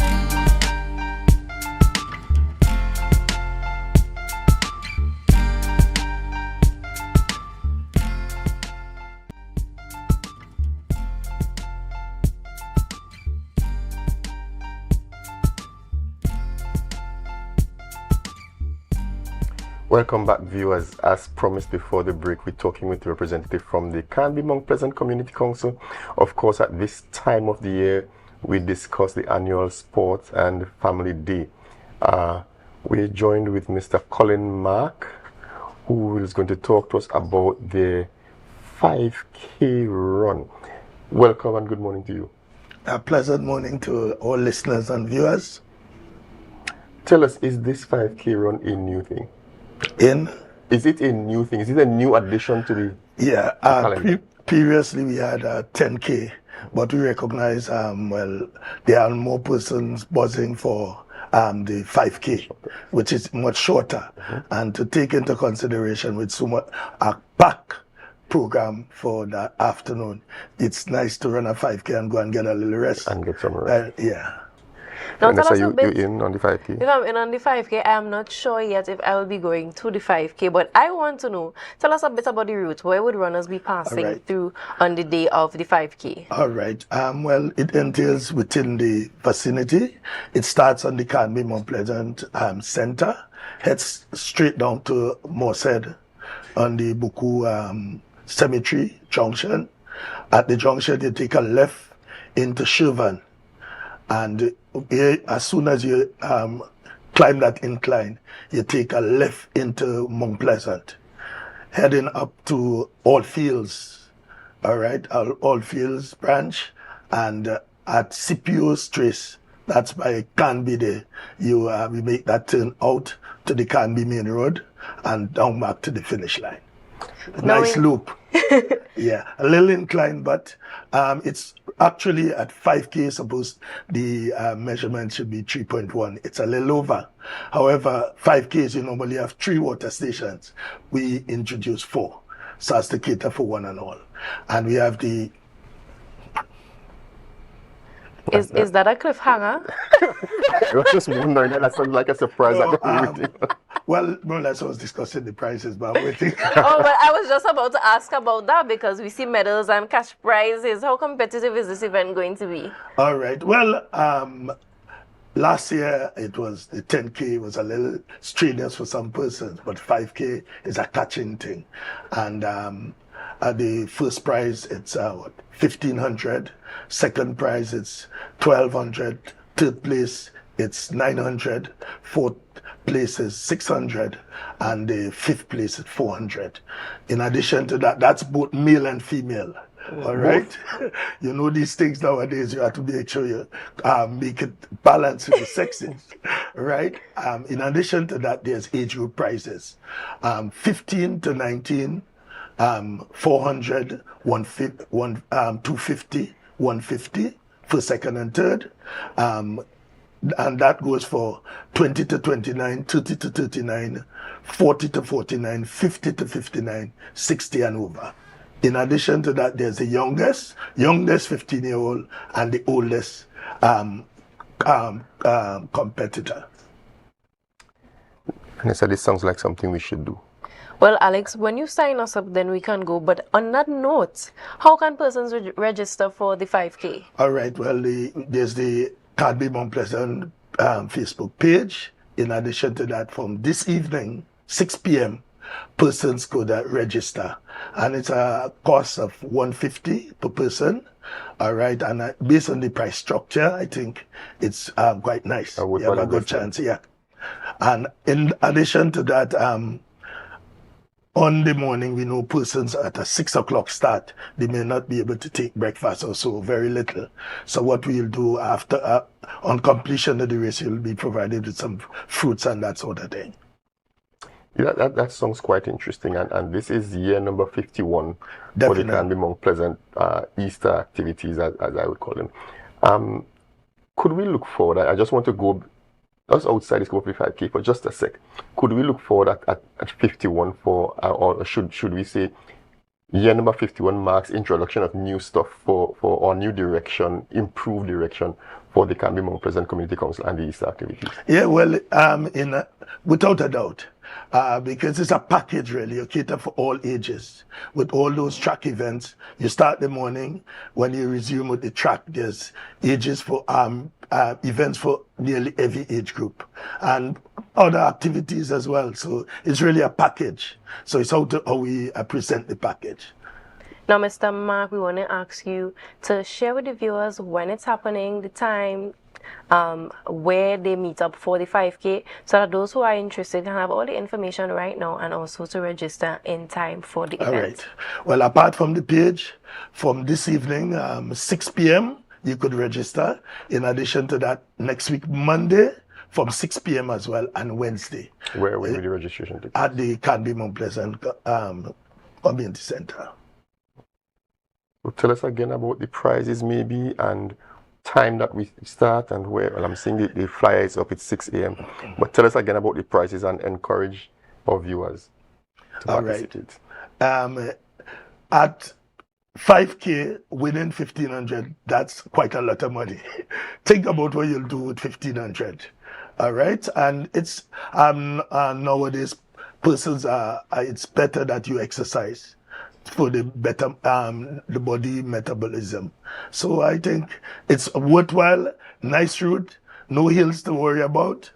Welcome back, viewers. As promised before the break, we're talking with the representative from the Canby Mount Pleasant Community Council. Of course, at this time of the year, we discuss the annual Sport and Family Day. We're joined with Mr. Colin Mark, who is going to talk to us about the 5K run. Welcome and good morning to you. A pleasant morning to all listeners and viewers. Tell us, is this 5K run a new thing? Is it a new thing? Is it a new addition to the calendar? Previously we had 10K, but we recognize, there are more persons buzzing for the 5K, which is much shorter. And to take into consideration with so much a pack program for the afternoon, it's nice to run a 5K and go and get a little rest. And get some rest. Now Vanessa, tell us a you bit. in on the 5K? If I'm in on the 5K, I am not sure yet if I will be going to the 5K, but I want to know. Tell us a bit about the route. Where would runners be passing through on the day of the 5K? All right. Well, it entails within the vicinity. It starts on the Canby Mount Pleasant Center, heads straight down to Morshead on the Buku Cemetery Junction. At the junction, you take a left into Shervan. And as soon as you climb that incline, you take a left into Mount Pleasant, heading up to All Fields, all right, All Fields branch, and at CPO's Trace, that's by Canby there, you make that turn out to the Canby Main Road and down back to the finish line. Nice loop. Yeah, a little incline, but it's actually at 5K, suppose the measurement should be 3.1. It's a little over. However, 5Ks, you normally have 3 water stations. We introduce 4, so as to cater for one and all. And we have the... Is that a cliffhanger? I was just wondering, that sounds like a surprise. Well, more or less I was discussing the prices, but I'm waiting. Oh, well, I was just about to ask about that because we see medals and cash prizes. How competitive is this event going to be? All right. Well, last year it was the 10K was a little strenuous for some persons, but 5K is a catching thing. And the first prize, it's 1,500. Second prize, it's 1,200. Third place, it's 900. Fourth place is 600, and the 5th place is 400. In addition to that, that's both male and female. All right, you know these things nowadays. You have to make sure you make it balance with the sexes, right? In addition to that, there's age group prizes, 15 to 19, 400, 250, 150 for second and third. And that goes for 20 to 29, 30 to 39, 40 to 49, 50 to 59, 60 and over. In addition to that, there's the youngest 15-year-old, and the oldest competitor. And so this sounds like something we should do. Well, Alex, when you sign us up, then we can go. But on that note, how can persons register for the 5K? All right. Well, there's the Canby Mount Pleasant Facebook page. In addition to that, from this evening, 6 p.m., persons could register. And it's a cost of $150 per person. All right. And based on the price structure, I think it's quite nice. You have a good chance, yeah. And in addition to that, on the morning, we know persons at a 6 o'clock start, they may not be able to take breakfast or so, very little. So what we'll do after, on completion of the race, you'll be provided with some fruits and that sort of thing. Yeah, that sounds quite interesting. And this is year number 51 Definitely. for the Canby Mount Pleasant Easter activities, as I would call them. Could we look forward? I just want to go us outside the scope of 5K for just a sec. Could we look forward at 51 for, or should we say, year number 51 marks introduction of new stuff for our new direction, improved direction for the Canby Mount Pleasant Community Council and the Easter activities? Yeah, well, without a doubt, because it's a package really, you cater for all ages. With all those track events, you start the morning, when you resume with the track, there's ages for events for nearly every age group and other activities as well. So it's really a package. So it's how we present the package. Now, Mr. Mark, we want to ask you to share with the viewers when it's happening, the time, where they meet up for the 5K, so that those who are interested can have all the information right now and also to register in time for the event. All right. Well, apart from the page, from this evening, 6 p.m., you could register. In addition to that, next week, Monday, from 6 p.m. as well, and Wednesday. Where will the registration take place? At the Canby Mount Pleasant Community Center. Well, tell us again about the prizes maybe and time that we start and where. Well, I'm seeing the flyer is up at 6 a.m. But tell us again about the prizes and encourage our viewers to participate. At 5K within 1,500, that's quite a lot of money. Think about what you'll do with 1,500. All right, and it's nowadays persons it's better that you exercise for the better the body metabolism. So I think it's worthwhile, nice route, no hills to worry about.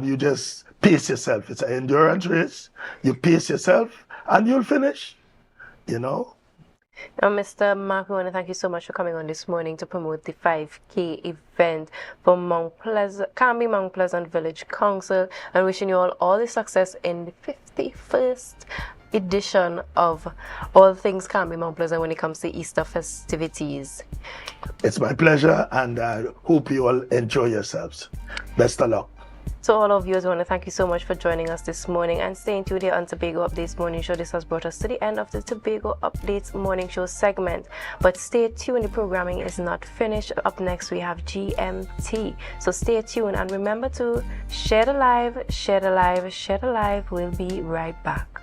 You just pace yourself. It's an endurance race. You pace yourself and you'll finish, you know. Now, Mr. Mark, we want to thank you so much for coming on this morning to promote the 5K event for Canby Mount Pleasant Village Council, and wishing you all the success in the 51st edition of All Things Canby Mount Pleasant when it comes to Easter festivities. It's my pleasure, and I hope you all enjoy yourselves. Best of luck. So all of you, I want to thank you so much for joining us this morning and staying tuned here on Tobago Updates Morning Show. This has brought us to the end of the Tobago Updates Morning Show segment. But stay tuned, the programming is not finished. Up next, we have GMT. So stay tuned and remember to share the live, share the live, share the live. We'll be right back.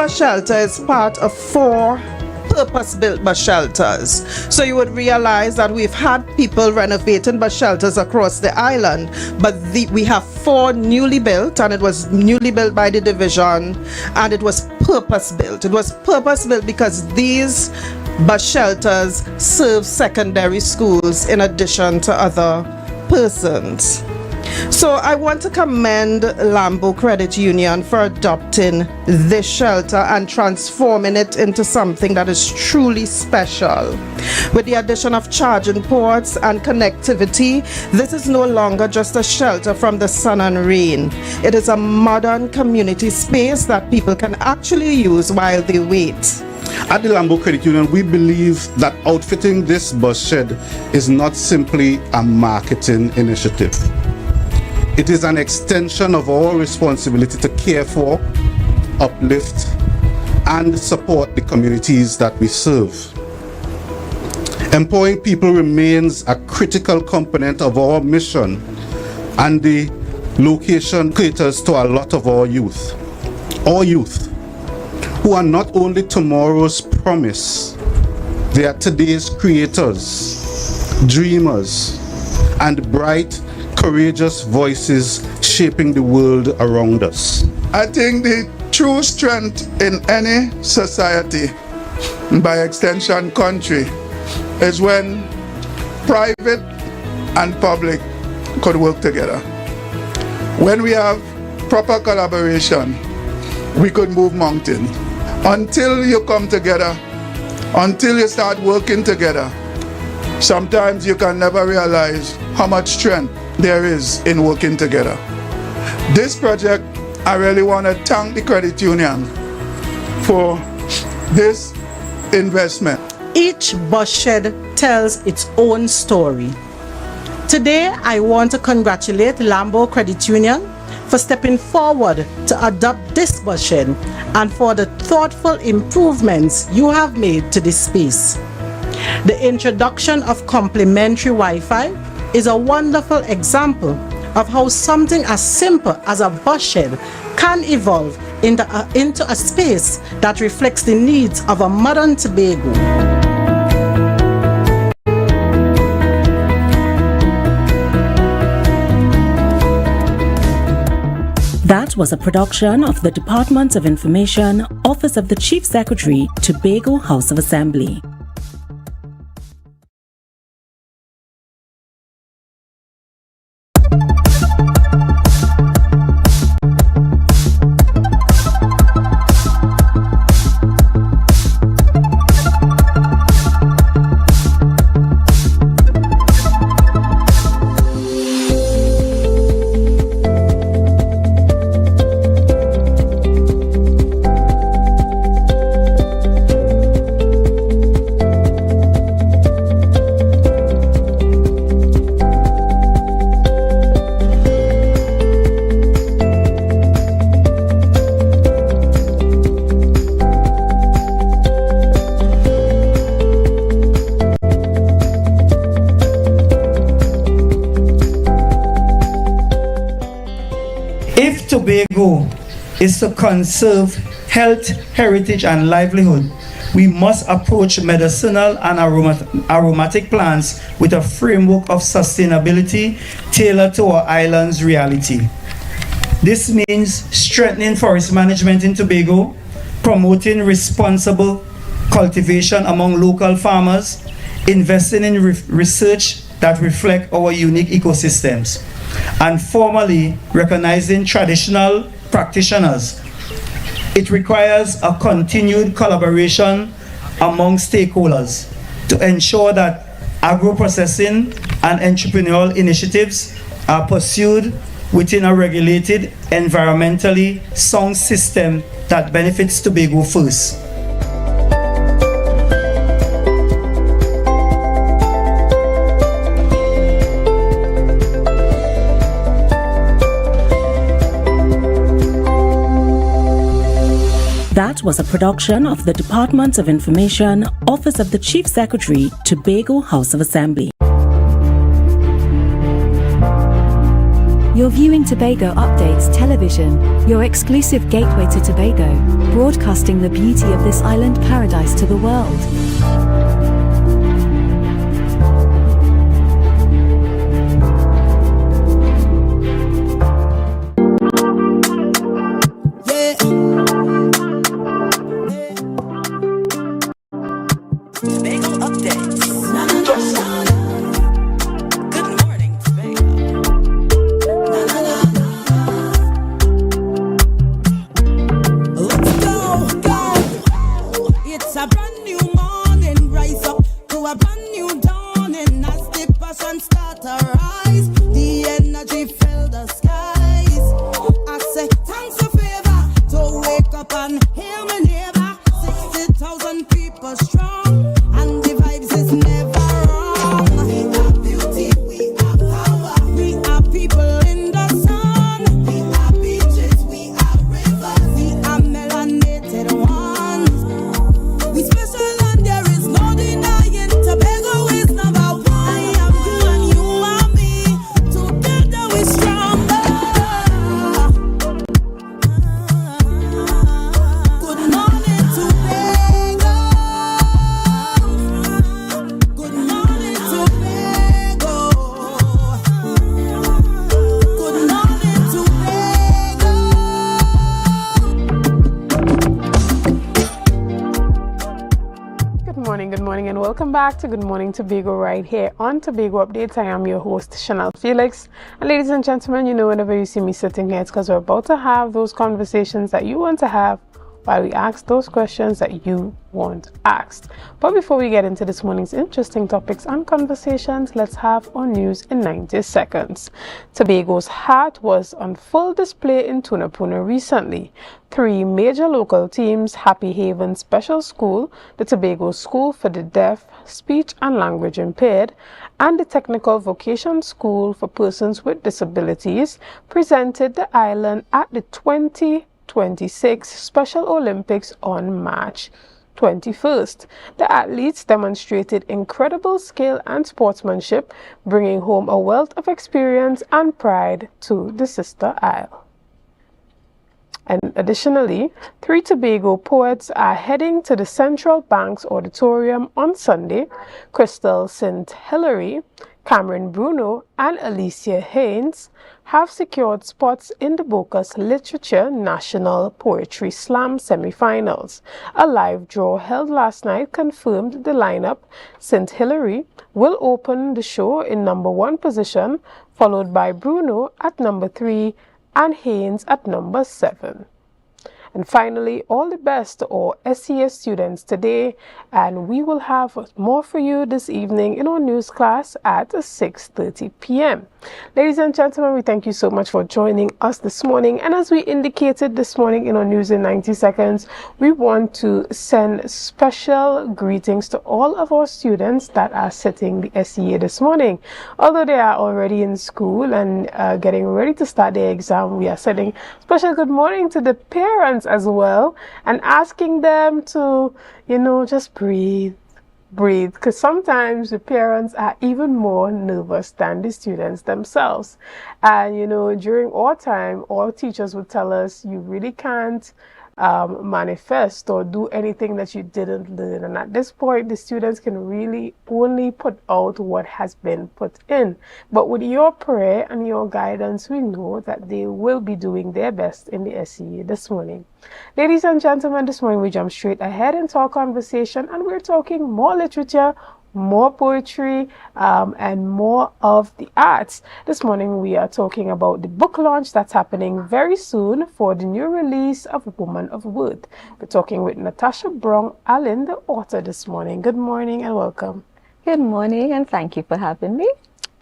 bus shelter is part of 4 purpose-built bus shelters. So you would realize that we've had people renovating bus shelters across the island, but we have 4 newly built, and it was newly built by the division, and it was purpose-built. It was purpose-built because these bus shelters serve secondary schools in addition to other persons. So I want to commend Lambo Credit Union for adopting this shelter and transforming it into something that is truly special. With the addition of charging ports and connectivity, this is no longer just a shelter from the sun and rain. It is a modern community space that people can actually use while they wait. At the Lambo Credit Union, we believe that outfitting this bus shed is not simply a marketing initiative. It is an extension of our responsibility to care for, uplift, and support the communities that we serve. Empowering people remains a critical component of our mission, and the location caters to a lot of our youth. Our youth, who are not only tomorrow's promise, they are today's creators, dreamers, and bright, courageous voices shaping the world around us. I think the true strength in any society, by extension country, is when private and public could work together. When we have proper collaboration, we could move mountains. Until you come together, until you start working together, sometimes you can never realize how much strength there is in working together. This project, I really want to thank the credit union for this investment. Each bus shed tells its own story. Today, I want to congratulate Lambo Credit Union for stepping forward to adopt this version and for the thoughtful improvements you have made to this space. The introduction of complimentary Wi-Fi is a wonderful example of how something as simple as a bus shed can evolve into a space that reflects the needs of a modern Tobago. That was a production of the Department of Information, Office of the Chief Secretary, Tobago House of Assembly. Tobago is to conserve health, heritage, and livelihood, we must approach medicinal and aromatic plants with a framework of sustainability tailored to our island's reality. This means strengthening forest management in Tobago, promoting responsible cultivation among local farmers, investing in research that reflect our unique ecosystems, and formally recognizing traditional practitioners. It requires a continued collaboration among stakeholders to ensure that agro-processing and entrepreneurial initiatives are pursued within a regulated, environmentally sound system that benefits Tobago first. That was a production of the Department of Information, Office of the Chief Secretary, Tobago House of Assembly. You're viewing Tobago Updates Television, your exclusive gateway to Tobago, broadcasting the beauty of this island paradise to the world. Back to Good Morning Tobago right here on Tobago Updates. I am your host Chanel Felix, and ladies and gentlemen, you know, whenever you see me sitting here, it's because we're about to have those conversations that you want to have while we ask those questions that you want asked. But before we get into this morning's interesting topics and conversations, let's have our news in 90 seconds. Tobago's heart was on full display in Tunapuna recently. 3 major local teams, Happy Haven Special School, the Tobago School for the Deaf, Speech and Language Impaired, and the Technical Vocation School for Persons with Disabilities, presented the island at the 2026 Special Olympics on March 21st. The athletes demonstrated incredible skill and sportsmanship, bringing home a wealth of experience and pride to the sister isle. And additionally, 3 Tobago poets are heading to the Central Bank's Auditorium on Sunday. Crystal St. Hilary, Cameron Bruno, and Alicia Haynes have secured spots in the Bocas Literature National Poetry Slam semifinals. A live draw held last night confirmed the lineup. St. Hilary will open the show in number 1 position, followed by Bruno at number 3 and Haynes at number 7. And finally, all the best to all SES students today, and we will have more for you this evening in our news class at 6:30 p.m. Ladies and gentlemen, we thank you so much for joining us this morning. And as we indicated this morning in our news in 90 seconds, we want to send special greetings to all of our students that are sitting the SEA this morning. Although they are already in school and getting ready to start their exam, we are sending special good morning to the parents as well and asking them to, just breathe, because sometimes the parents are even more nervous than the students themselves. And during our time, all teachers would tell us you really can't manifest or do anything that you didn't learn, and at this point the students can really only put out what has been put in. But with your prayer and your guidance, we know that they will be doing their best in the SEA this morning. Ladies and gentlemen, this morning we jump straight ahead into our conversation, and we're talking more literature, more poetry, and more of the arts. This morning we are talking about the book launch that's happening very soon for the new release of Woman of Worth. We're talking with Natasha Brown Allen, the author, this morning. Good morning and welcome. Good morning and thank you for having me.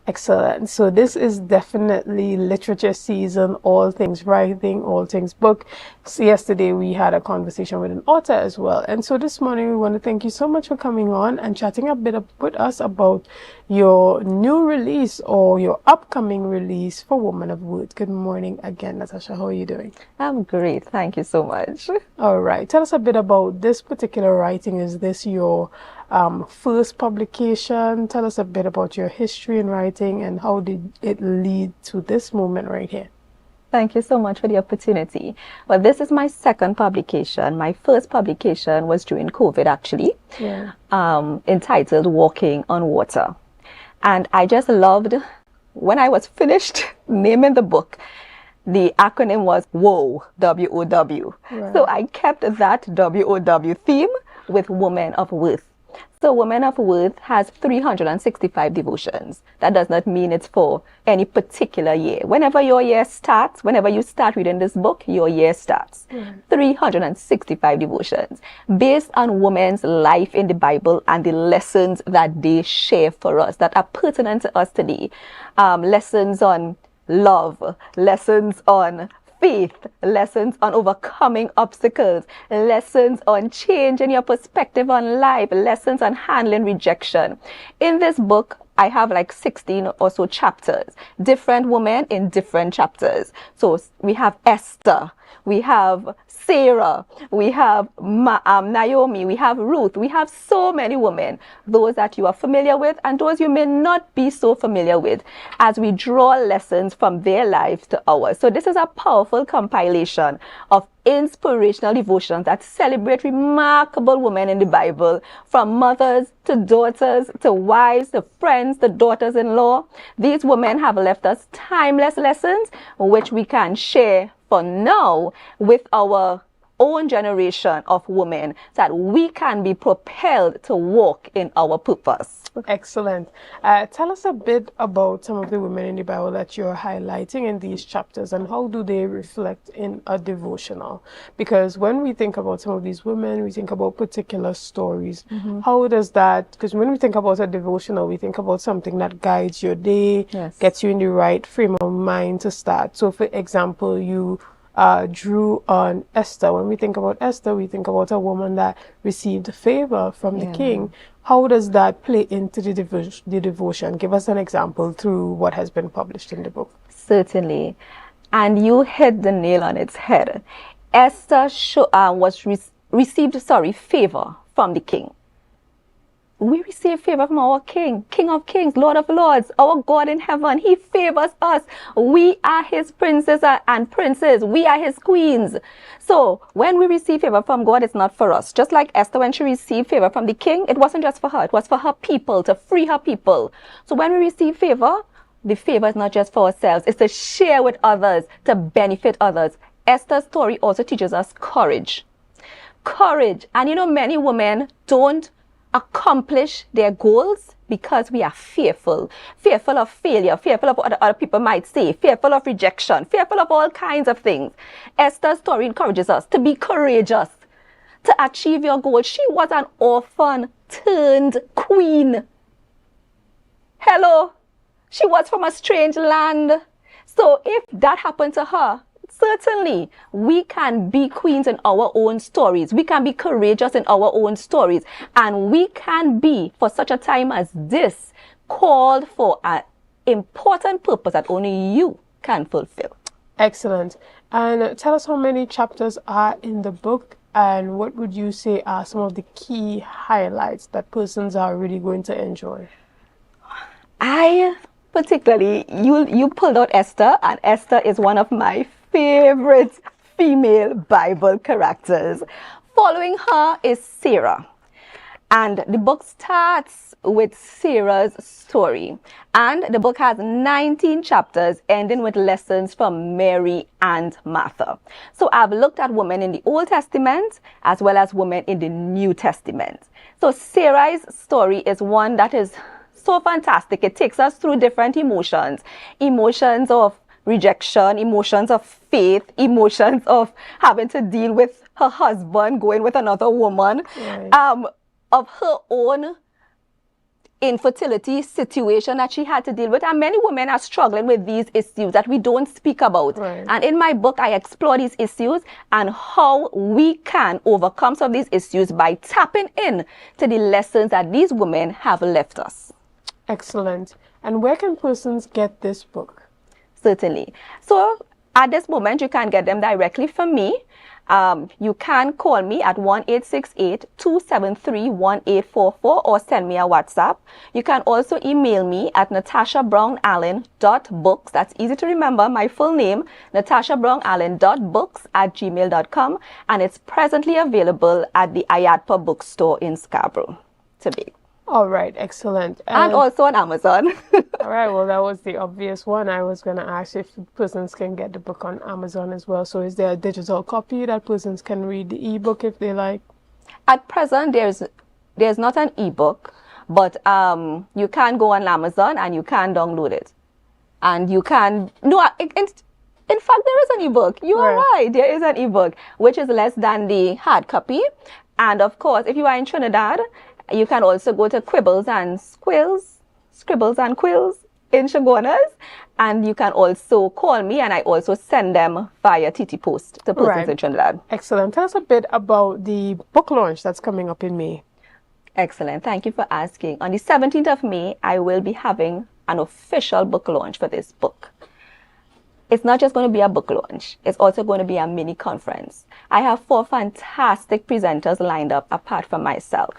Excellent. So this is definitely literature season, all things writing, all things book. So yesterday we had a conversation with an author as well. And so this morning we want to thank you so much for coming on and chatting a bit with us about your new release or your upcoming release for Woman of Worth. Good morning again, Natasha. How are you doing? I'm great. Thank you so much. All right. Tell us a bit about this particular writing. Is this your first publication? Tell us a bit about your history in writing and how did it lead to this moment right here? Thank you so much for the opportunity. Well, this is my second publication. My first publication was during COVID, actually, entitled Walking on Water. And I just loved, when I was finished naming the book, the acronym was WOW, W-O-W. Right. So I kept that W-O-W theme with Woman of Worth. So Woman of Worth has 365 devotions. That does not mean it's for any particular year. Whenever your year starts, whenever you start reading this book, your year starts. 365 devotions based on women's life in the Bible and the lessons that they share for us that are pertinent to us today. Lessons on love, lessons on faith, lessons on overcoming obstacles, lessons on changing your perspective on life, lessons on handling rejection. In this book, I have like 16 or so chapters, different women in different chapters. So we have Esther, we have Sarah, we have Naomi, we have Ruth, we have so many women, those that you are familiar with and those you may not be so familiar with, as we draw lessons from their lives to ours. So this is a powerful compilation of inspirational devotions that celebrate remarkable women in the Bible, from mothers to daughters to wives to friends to daughters-in-law. These women have left us timeless lessons which we can share for now with our own generation of women so that we can be propelled to walk in our purpose. Excellent. Tell us a bit about some of the women in the Bible that you're highlighting in these chapters, and how do they reflect in a devotional? Because when we think about some of these women, we think about particular stories. How does that, because when we think about a devotional, we think about something that guides your day, gets you in the right frame of mind to start. So for example, you drew on Esther. When we think about Esther, we think about a woman that received favor from the king. How does that play into the devotion? Give us an example through what has been published in the book. Certainly. And you hit the nail on its head. Esther received favor from the king. We receive favor from our King, King of Kings, Lord of Lords, our God in heaven. He favors us. We are his princes and princes. We are his queens. So when we receive favor from God, it's not for us. Just like Esther, when she received favor from the king, it wasn't just for her. It was for her people, to free her people. So when we receive favor, the favor is not just for ourselves. It's to share with others, to benefit others. Esther's story also teaches us courage. Courage. And you know, many women don't accomplish their goals because we are fearful of failure, fearful of what other people might say, fearful of rejection, fearful of all kinds of things. Esther's story encourages us to be courageous, to achieve your goal. She was an orphan turned queen. Hello, she was from a strange land. So if that happened to her, certainly, we can be queens in our own stories. We can be courageous in our own stories. And we can be, for such a time as this, called for an important purpose that only you can fulfill. Excellent. And tell us how many chapters are in the book, and what would you say are some of the key highlights that persons are really going to enjoy? Particularly, you pulled out Esther, and Esther is one of my favorite female Bible characters. Following her is Sarah. And the book starts with Sarah's story. And the book has 19 chapters ending with lessons from Mary and Martha. So I've looked at women in the Old Testament as well as women in the New Testament. So Sarah's story is one that is so fantastic. It takes us through different emotions. Emotions of rejection, emotions of faith, emotions of having to deal with her husband going with another woman, of her own infertility situation that she had to deal with. And many women are struggling with these issues that we don't speak about. And in my book, I explore these issues and how we can overcome some of these issues by tapping in to the lessons that these women have left us. Excellent. And where can persons get this book? Certainly. So at this moment, you can get them directly from me. You can call me at 1-868-273-1844 or send me a WhatsApp. You can also email me at natashabrownallen.books. That's easy to remember, my full name, natashabrownallen.books@gmail.com. And it's presently available at the Ayatpa bookstore in Scarborough, Tobago. All right, excellent. And also on Amazon. All right, well, that was the obvious one. I was going to ask if persons can get the book on Amazon as well. So is there a digital copy that persons can read the ebook if they like? At present, there's not an ebook, but you can go on Amazon and you can download it. And you can, in fact, there is an ebook. You are right. There is an ebook, which is less than the hard copy. And of course, if you are in Trinidad, you can also go to Scribbles and Quills in Shogunas, and you can also call me, and I also send them via TT Post to persons in Trinidad. Excellent. Tell us a bit about the book launch that's coming up in May. Excellent. Thank you for asking. On the 17th of May, I will be having an official book launch for this book. It's not just going to be a book launch. It's also going to be a mini conference. I have 4 fantastic presenters lined up apart from myself.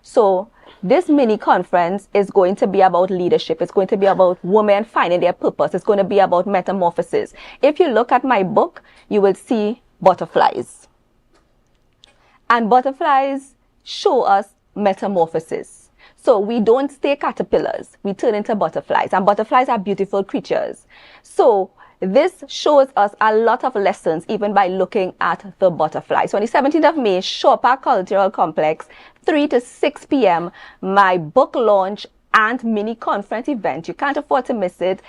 So this mini conference is going to be about leadership. It's going to be about women finding their purpose. It's going to be about metamorphosis. If you look at my book, you will see butterflies. And butterflies show us metamorphosis. So we don't stay caterpillars. We turn into butterflies. And butterflies are beautiful creatures. So This shows us a lot of lessons even by looking at the butterfly. So on the 17th of May, Shopper Cultural Complex, 3 to 6 p.m., my book launch and mini conference event. You can't afford to miss it.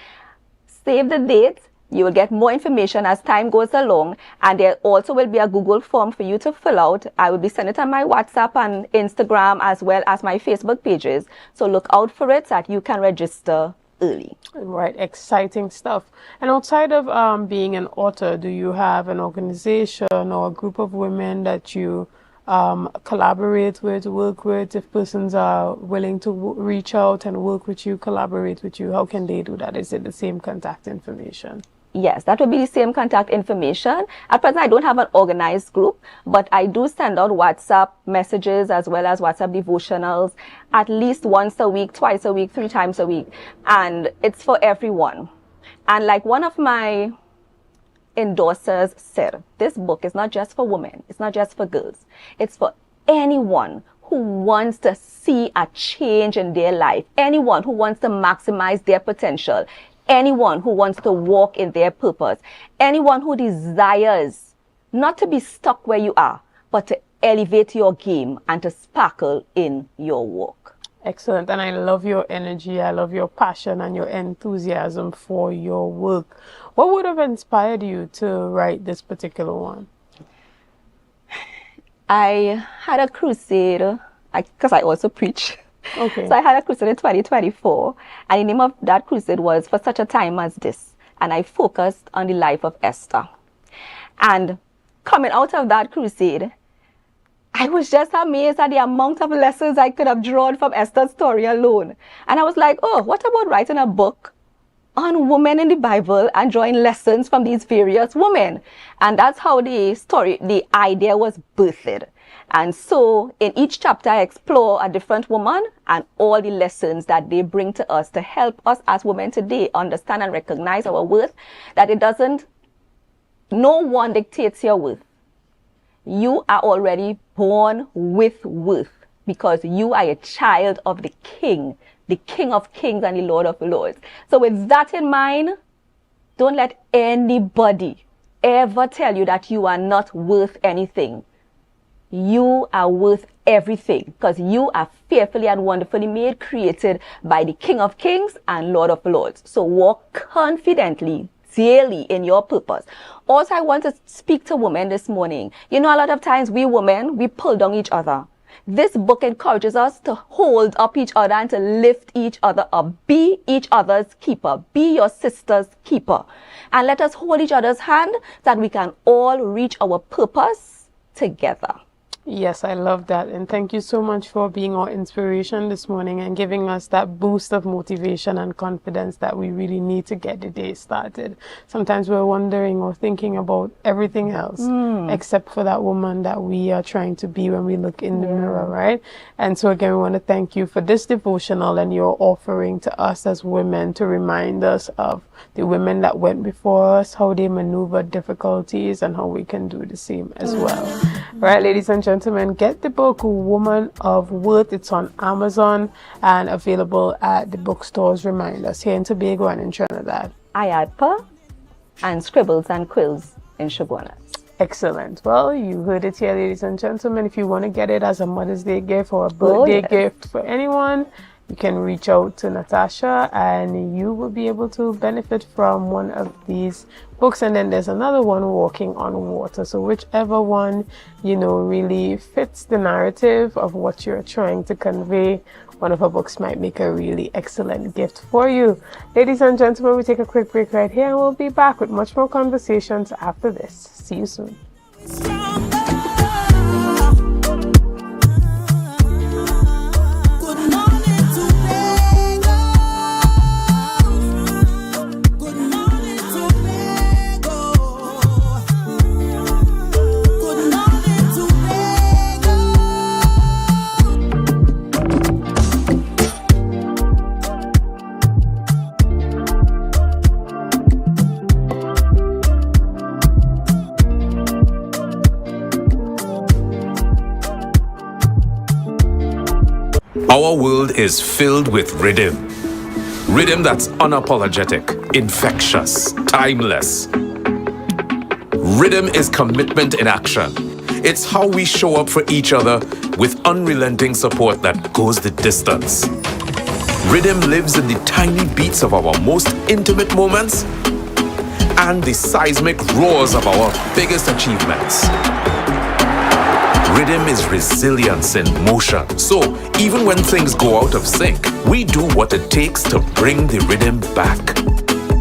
Save the date. You will get more information as time goes along, and there also will be a Google form for you to fill out. I will be sending it on my WhatsApp and Instagram as well as my Facebook pages. So look out for it so that you can register early. Right, exciting stuff. And outside of being an author, do you have an organization or a group of women that you collaborate with, work with? If persons are willing to reach out and work with you, collaborate with you, how can they do that? Is it the same contact information? Yes, that would be the same contact information. At present, I don't have an organized group, but I do send out WhatsApp messages as well as WhatsApp devotionals at least once a week, twice a week, 3 times a week. And it's for everyone. And like one of my endorsers said, this book is not just for women. It's not just for girls. It's for anyone who wants to see a change in their life, anyone who wants to maximize their potential, anyone who wants to walk in their purpose, anyone who desires not to be stuck where you are, but to elevate your game and to sparkle in your walk. Excellent. And I love your energy. I love your passion and your enthusiasm for your work. What would have inspired you to write this particular one? I had a crusade, because I also preach. Okay. So I had a crusade in 2024, and the name of that crusade was For Such a Time as This. And I focused on the life of Esther. And coming out of that crusade, I was just amazed at the amount of lessons I could have drawn from Esther's story alone. And I was like, oh, what about writing a book on women in the Bible and drawing lessons from these various women? And that's how the idea was birthed. And so in each chapter, I explore a different woman and all the lessons that they bring to us to help us as women today understand and recognize our worth, that no one dictates your worth. You are already born with worth because you are a child of the King of Kings and the Lord of Lords. So with that in mind, don't let anybody ever tell you that you are not worth anything. You are worth everything because you are fearfully and wonderfully made, created by the King of Kings and Lord of Lords. So walk confidently, daily in your purpose. Also, I want to speak to women this morning. You know, a lot of times we women, we pull down each other. This book encourages us to hold up each other and to lift each other up. Be each other's keeper. Be your sister's keeper. And let us hold each other's hand so that we can all reach our purpose together. Yes, I love that. And thank you so much for being our inspiration this morning and giving us that boost of motivation and confidence that we really need to get the day started. Sometimes we're wondering or thinking about everything else except for that woman that we are trying to be when we look in the mirror, right? And so again, we want to thank you for this devotional and your offering to us as women to remind us of the women that went before us, how they maneuvered difficulties, and how we can do the same as well. Right, ladies and gentlemen, get the book Woman of Worth. It's on Amazon and available at the bookstores. Remind us here in Tobago and in Trinidad. IADPA and Scribbles and Quills in Shogunas. Excellent. Well, you heard it here, ladies and gentlemen. If you want to get it as a Mother's Day gift or a birthday gift for anyone, you can reach out to Natasha and you will be able to benefit from one of these books. And then there's another one, Walking on Water. So whichever one, really fits the narrative of what you're trying to convey, one of her books might make a really excellent gift for you. Ladies and gentlemen, we take a quick break right here and we'll be back with much more conversations after this. See you soon. Our world is filled with rhythm. Rhythm that's unapologetic, infectious, timeless. Rhythm is commitment in action. It's how we show up for each other with unrelenting support that goes the distance. Rhythm lives in the tiny beats of our most intimate moments and the seismic roars of our biggest achievements. Rhythm is resilience in motion. So even when things go out of sync, we do what it takes to bring the rhythm back.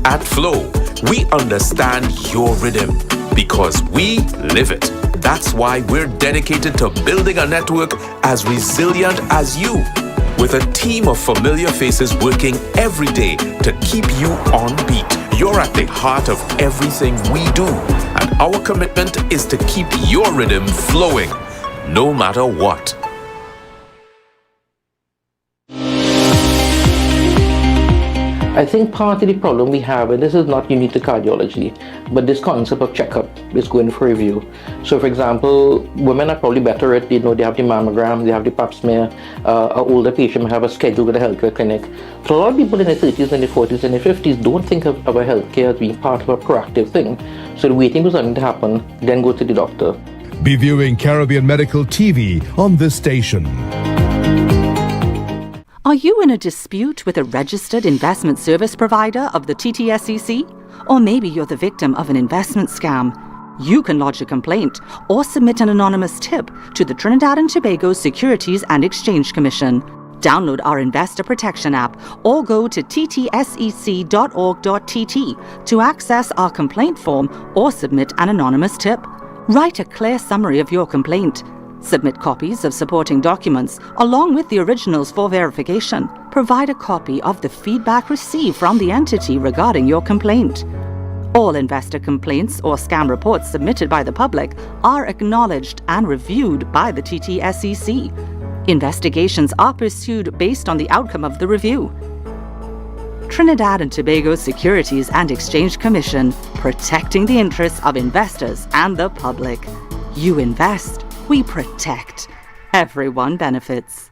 At Flow, we understand your rhythm because we live it. That's why we're dedicated to building a network as resilient as you, with a team of familiar faces working every day to keep you on beat. You're at the heart of everything we do, and our commitment is to keep your rhythm flowing, no matter what. I think part of the problem we have, and this is not unique to cardiology, but this concept of checkup is going for review. So for example, women are probably better at, they have the mammogram, they have the pap smear, an older patient may have a schedule with a healthcare clinic. So a lot of people in their 30s and their 40s and their 50s don't think of our healthcare as being part of a proactive thing. So they're waiting for something to happen, then go to the doctor. Be viewing Caribbean Medical TV on this station. Are you in a dispute with a registered investment service provider of the TTSC? Or maybe you're the victim of an investment scam? You can lodge a complaint or submit an anonymous tip to the Trinidad and Tobago Securities and Exchange Commission. Download our Investor Protection app or go to ttsec.org.tt to access our complaint form or submit an anonymous tip. Write a clear summary of your complaint. Submit copies of supporting documents along with the originals for verification. Provide a copy of the feedback received from the entity regarding your complaint. All investor complaints or scam reports submitted by the public are acknowledged and reviewed by the TTSC. Investigations are pursued based on the outcome of the review. Trinidad and Tobago Securities and Exchange Commission, protecting the interests of investors and the public. You invest, we protect. Everyone benefits.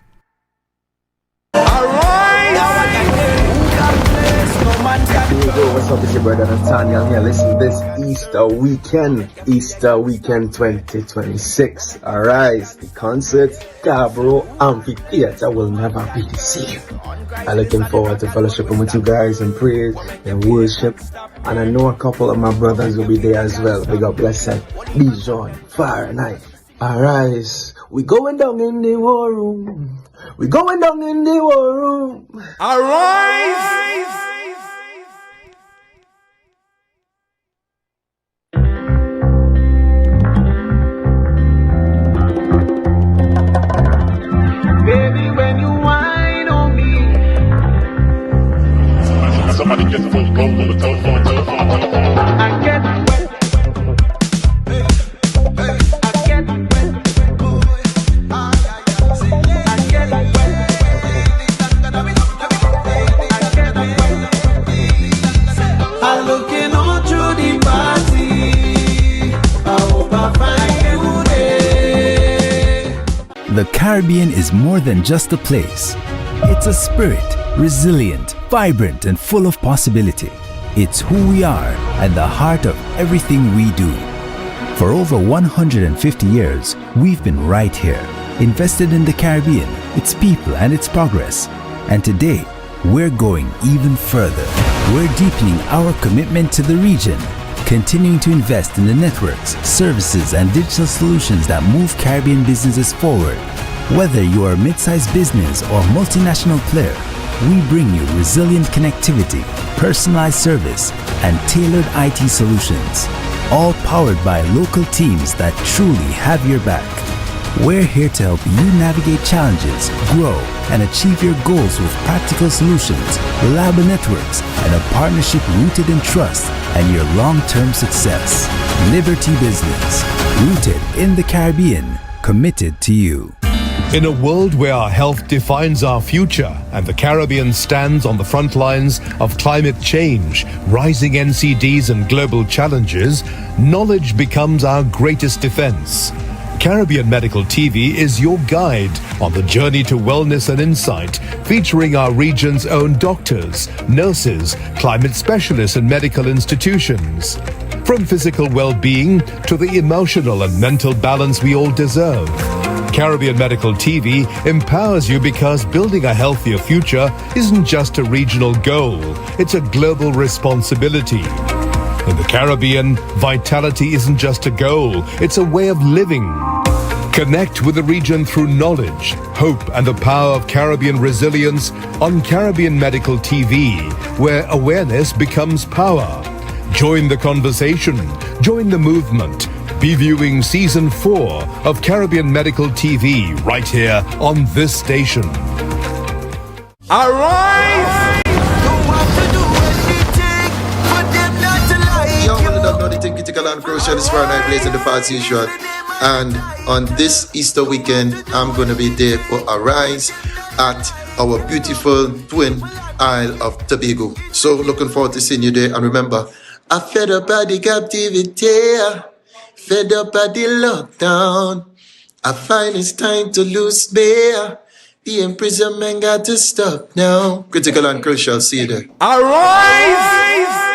What's up, it's your brother Nathaniel here. Listen, this Easter weekend 2026. Arise, the concert, Tobago Amphitheater will never be the same. I'm looking forward to fellowshipping with you guys in praise and worship. And I know a couple of my brothers will be there as well. Big up, blessed, Bijon, Fahrenheit. Arise, we going down in the war room. We going down in the war room. Arise! Baby, when you whine on me. Somebody get the phone, go on the telephone. I get wet. I'm looking all through the party. I hope I find you there. The Caribbean is more than just a place. It's a spirit, resilient, vibrant, and full of possibility. It's who we are and the heart of everything we do. For over 150 years, we've been right here, invested in the Caribbean, its people, and its progress. And today, we're going even further. We're deepening our commitment to the region, continuing to invest in the networks, services, and digital solutions that move Caribbean businesses forward. Whether you are a mid-sized business or multinational player, we bring you resilient connectivity, personalized service, and tailored IT solutions, all powered by local teams that truly have your back. We're here to help you navigate challenges, grow, and achieve your goals with practical solutions, reliable networks, and a partnership rooted in trust and your long-term success. Liberty Business, rooted in the Caribbean, committed to you. In a world where our health defines our future and the Caribbean stands on the front lines of climate change, rising NCDs and global challenges, knowledge becomes our greatest defense. Caribbean Medical TV is your guide on the journey to wellness and insight, featuring our region's own doctors, nurses, climate specialists and medical institutions. From physical well-being to the emotional and mental balance we all deserve. Caribbean Medical TV empowers you because building a healthier future isn't just a regional goal, it's a global responsibility. In the Caribbean, vitality isn't just a goal, it's a way of living. Connect with the region through knowledge, hope, and the power of Caribbean resilience on Caribbean Medical TV, where awareness becomes power. Join the conversation, join the movement. Be viewing Season 4 of Caribbean Medical TV right here on this station. Arise! Young people don't know the thing critical and crucial is Friday night blazing the fast usual. And on this Easter weekend, I'm going to be there for Arise at our beautiful twin Isle of Tobago. So looking forward to seeing you there. And remember, I fed up by the captivity, fed up by the lockdown. I find it's time to lose bear. The imprisonment got to stop now. Critical and crucial, see you there. Arise!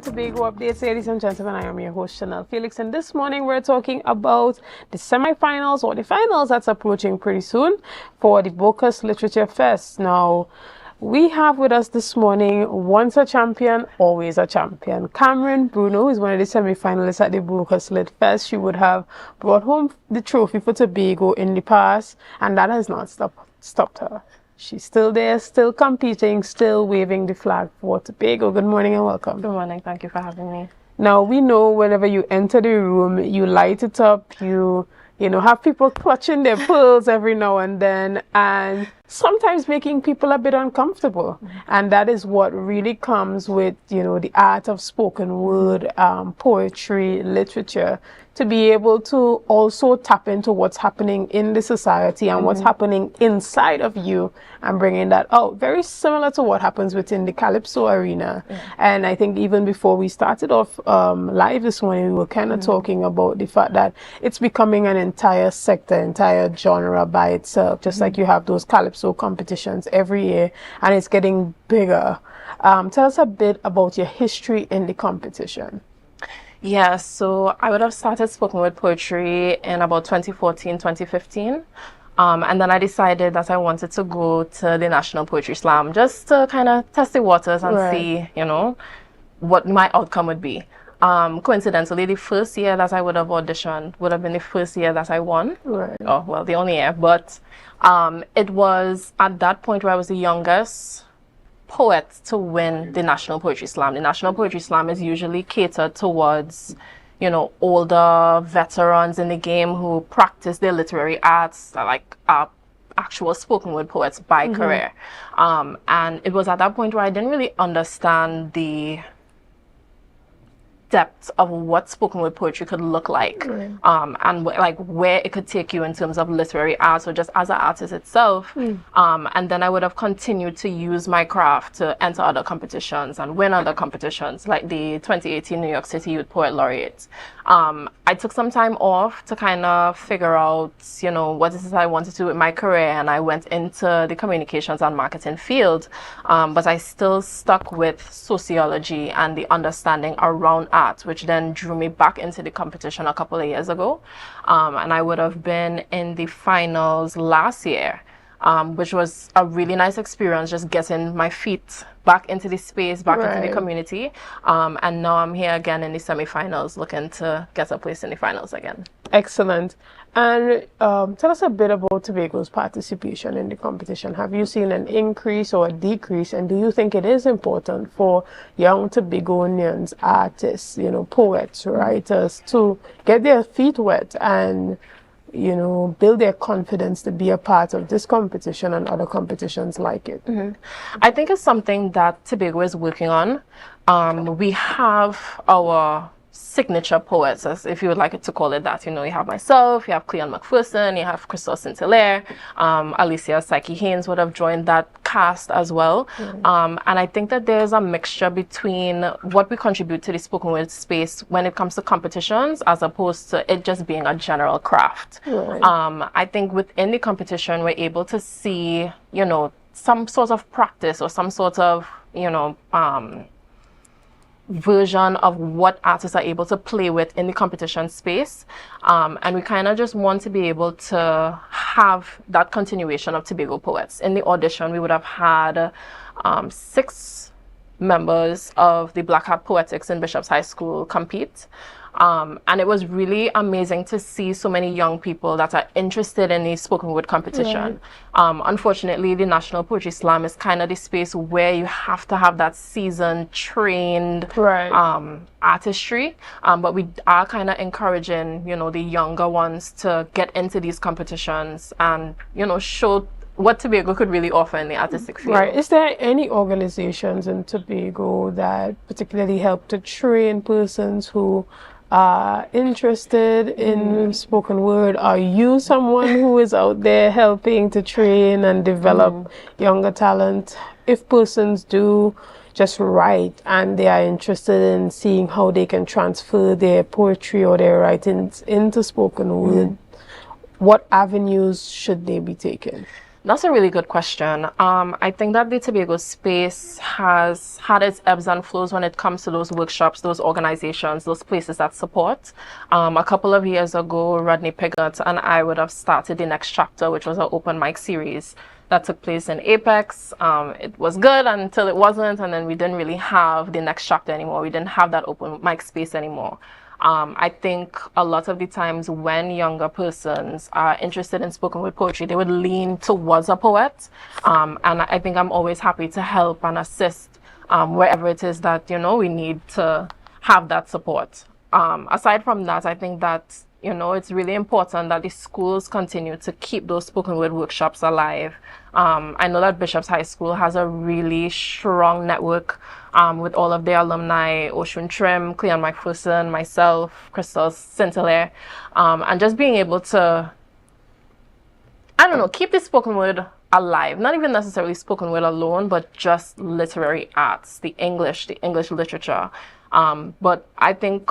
Tobago updates, ladies and gentlemen. I am your host Chanel Felix, and this morning we're talking about the semi-finals or the finals that's approaching pretty soon for the Bocas Literature Fest. Now, we have with us this morning, once a champion, always a champion. Cameron Bruno is one of the semi-finalists at the Bocas Lit Fest. She would have brought home the trophy for Tobago in the past, and that has not stopped her. She's still there, still competing, still waving the flag for Tobago. Good morning and welcome. Good morning. Thank you for having me. Now, we know whenever you enter the room, you light it up, you have people clutching their pearls every now and then, and sometimes making people a bit uncomfortable. And that is what really comes with, the art of spoken word, poetry, literature, to be able to also tap into what's happening in the society and what's happening inside of you and bringing that out. Very similar to what happens within the Calypso arena. And I think even before we started off live this morning, we were kind of talking about the fact that it's becoming an entire sector, entire genre by itself, just like you have those Calypso competitions every year, and it's getting bigger. Tell us a bit about your history in the competition. Yeah, so I would have started spoken word poetry in about 2014, 2015. And then I decided that I wanted to go to the National Poetry Slam just to kind of test the waters and see, what my outcome would be. Coincidentally, the first year that I would have auditioned would have been the first year that I won. Oh, well, the only year. But it was at that point where I was the youngest poet to win the National Poetry Slam. The National Poetry Slam is usually catered towards, older veterans in the game who practice their literary arts, like actual spoken word poets by career. And it was at that point where I didn't really understand the depth of what spoken word poetry could look like, and like where it could take you in terms of literary arts or just as an artist itself. And then I would have continued to use my craft to enter other competitions and win other competitions, like the 2018 New York City Youth Poet Laureate. I took some time off to kind of figure out, you know, what it is I wanted to do with my career, and I went into the communications and marketing field, but I still stuck with sociology and the understanding around art, which then drew me back into the competition a couple of years ago. And I would have been in the finals last year, which was a really nice experience, just getting my feet back into the space, back into the community. And now I'm here again in the semifinals, looking to get a place in the finals again. Excellent. And tell us a bit about Tobago's participation in the competition. Have you seen an increase or a decrease? And do you think it is important for young Tobagonians, artists, you know, poets, writers, to get their feet wet and, you know, build their confidence to be a part of this competition and other competitions like it? I think it's something that Tobago is working on. We have our signature poets, as if you would like it to call it that. You know, you have myself, you have Cleon McPherson, you have Crystal St-Hilaire, Alicia Psyche Haynes would have joined that cast as well. And I think that there's a mixture between what we contribute to the spoken word space when it comes to competitions, as opposed to it just being a general craft. I think within the competition, we're able to see, you know, some sort of practice or some sort of, you know, version of what artists are able to play with in the competition space. And we kind of just want to be able to have that continuation of Tobago poets. In the audition, we would have had 6 members of the Black Hat Poetics in Bishop's High School compete. And it was really amazing to see so many young people that are interested in the spoken word competition. Unfortunately, the National Poetry Slam is kind of the space where you have to have that seasoned, trained artistry. But we are kind of encouraging, you know, the younger ones to get into these competitions and, you know, show what Tobago could really offer in the artistic field. Is there any organizations in Tobago that particularly help to train persons who are interested in spoken word? Are you someone who is out there helping to train and develop younger talent? If persons do just write and they are interested in seeing how they can transfer their poetry or their writings into spoken word, what avenues should they be taking? That's a really good question. I think that the Tobago space has had its ebbs and flows when it comes to those workshops, those organizations, those places that support. A couple of years ago, Rodney Pigott and I would have started the Next Chapter, which was an open mic series that took place in Apex. It was good until it wasn't, and then we didn't really have the Next Chapter anymore. We didn't have that open mic space anymore. I think a lot of the times when younger persons are interested in spoken word poetry, they would lean towards a poet. And I think I'm always happy to help and assist wherever it is that, you know, we need to have that support. Aside from that, I think that, you know, it's really important that the schools continue to keep those spoken word workshops alive. I know that Bishop's High School has a really strong network with all of their alumni, Oshun Trim, Cleon McPherson, myself, Crystal St-Hilaire, and just being able to, I don't know, keep the spoken word alive. Not even necessarily spoken word alone, but just literary arts, the English literature. But I think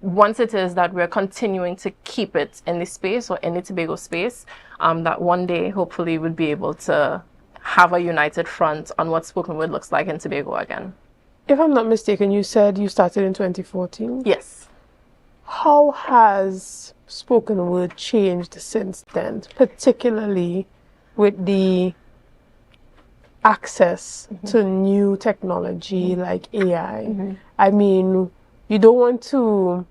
once it is that we're continuing to keep it in the space or in the Tobago space, that one day hopefully we'll be able to have a united front on what spoken word looks like in Tobago again. If I'm not mistaken, you said you started in 2014? Yes. How has spoken word changed since then, particularly with the access to new technology like AI? I mean, you don't want to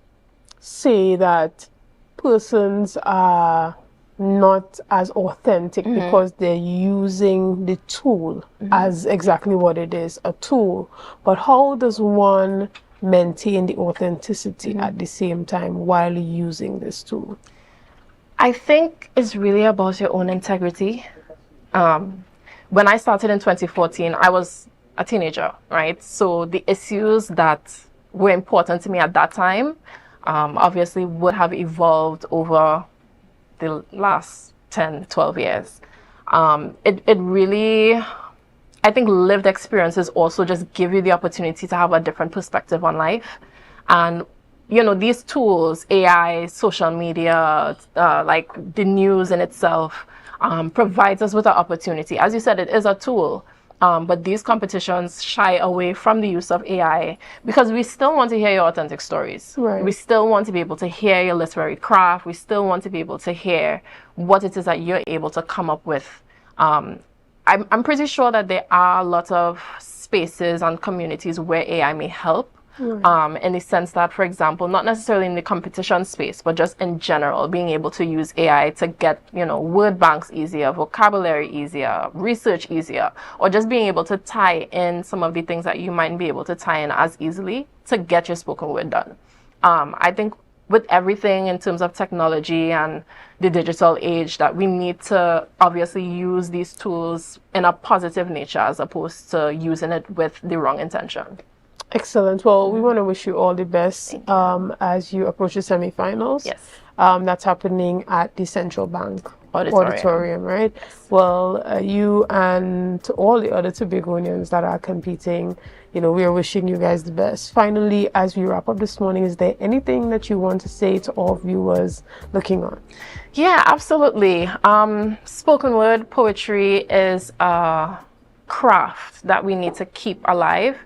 say that persons are not as authentic because they're using the tool as exactly what it is, a tool. But how does one maintain the authenticity at the same time while using this tool? I think it's really about your own integrity. When I started in 2014, I was a teenager, right? So the issues that were important to me at that time, obviously would have evolved over the last 10, 12 years. It really, I think lived experiences also just give you the opportunity to have a different perspective on life. And, you know, these tools, AI, social media, like the news in itself, provides us with an opportunity. As you said, it is a tool. But these competitions shy away from the use of AI because we still want to hear your authentic stories. Right. We still want to be able to hear your literary craft. We still want to be able to hear what it is that you're able to come up with. I'm pretty sure that there are a lot of spaces and communities where AI may help. In the sense that, for example, not necessarily in the competition space, but just in general, being able to use AI to get, you know, word banks easier, vocabulary easier, research easier, or just being able to tie in some of the things that you mightn't be able to tie in as easily to get your spoken word done. I think with everything in terms of technology and the digital age, that we need to obviously use these tools in a positive nature as opposed to using it with the wrong intention. Excellent. Well, we want to wish you all the best as you approach the semifinals. Yes. That's happening at the Central Bank Auditorium, right? Yes. Well, you and to all the other Tobagonians that are competing, you know, we are wishing you guys the best. Finally, as we wrap up this morning, is there anything that you want to say to all viewers looking on? Yeah, absolutely. Spoken word poetry is a craft that we need to keep alive.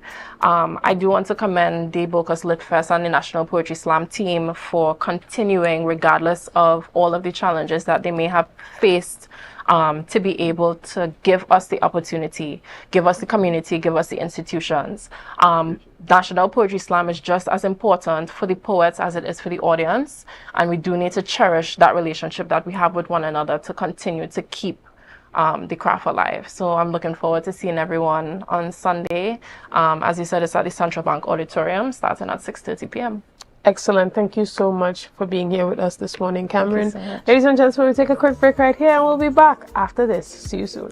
I do want to commend the Bocas Lit Fest and the National Poetry Slam team for continuing, regardless of all of the challenges that they may have faced, to be able to give us the opportunity, give us the community, give us the institutions. National Poetry Slam is just as important for the poets as it is for the audience, and we do need to cherish that relationship that we have with one another to continue to keep the craft alive. So I'm looking forward to seeing everyone on Sunday. As you said, it's at the Central Bank Auditorium starting at 6:30 p.m. Excellent. Thank you so much for being here with us this morning, Cameron. Thank you so much. Ladies and gentlemen, we'll take a quick break right here and we'll be back after this. See you soon.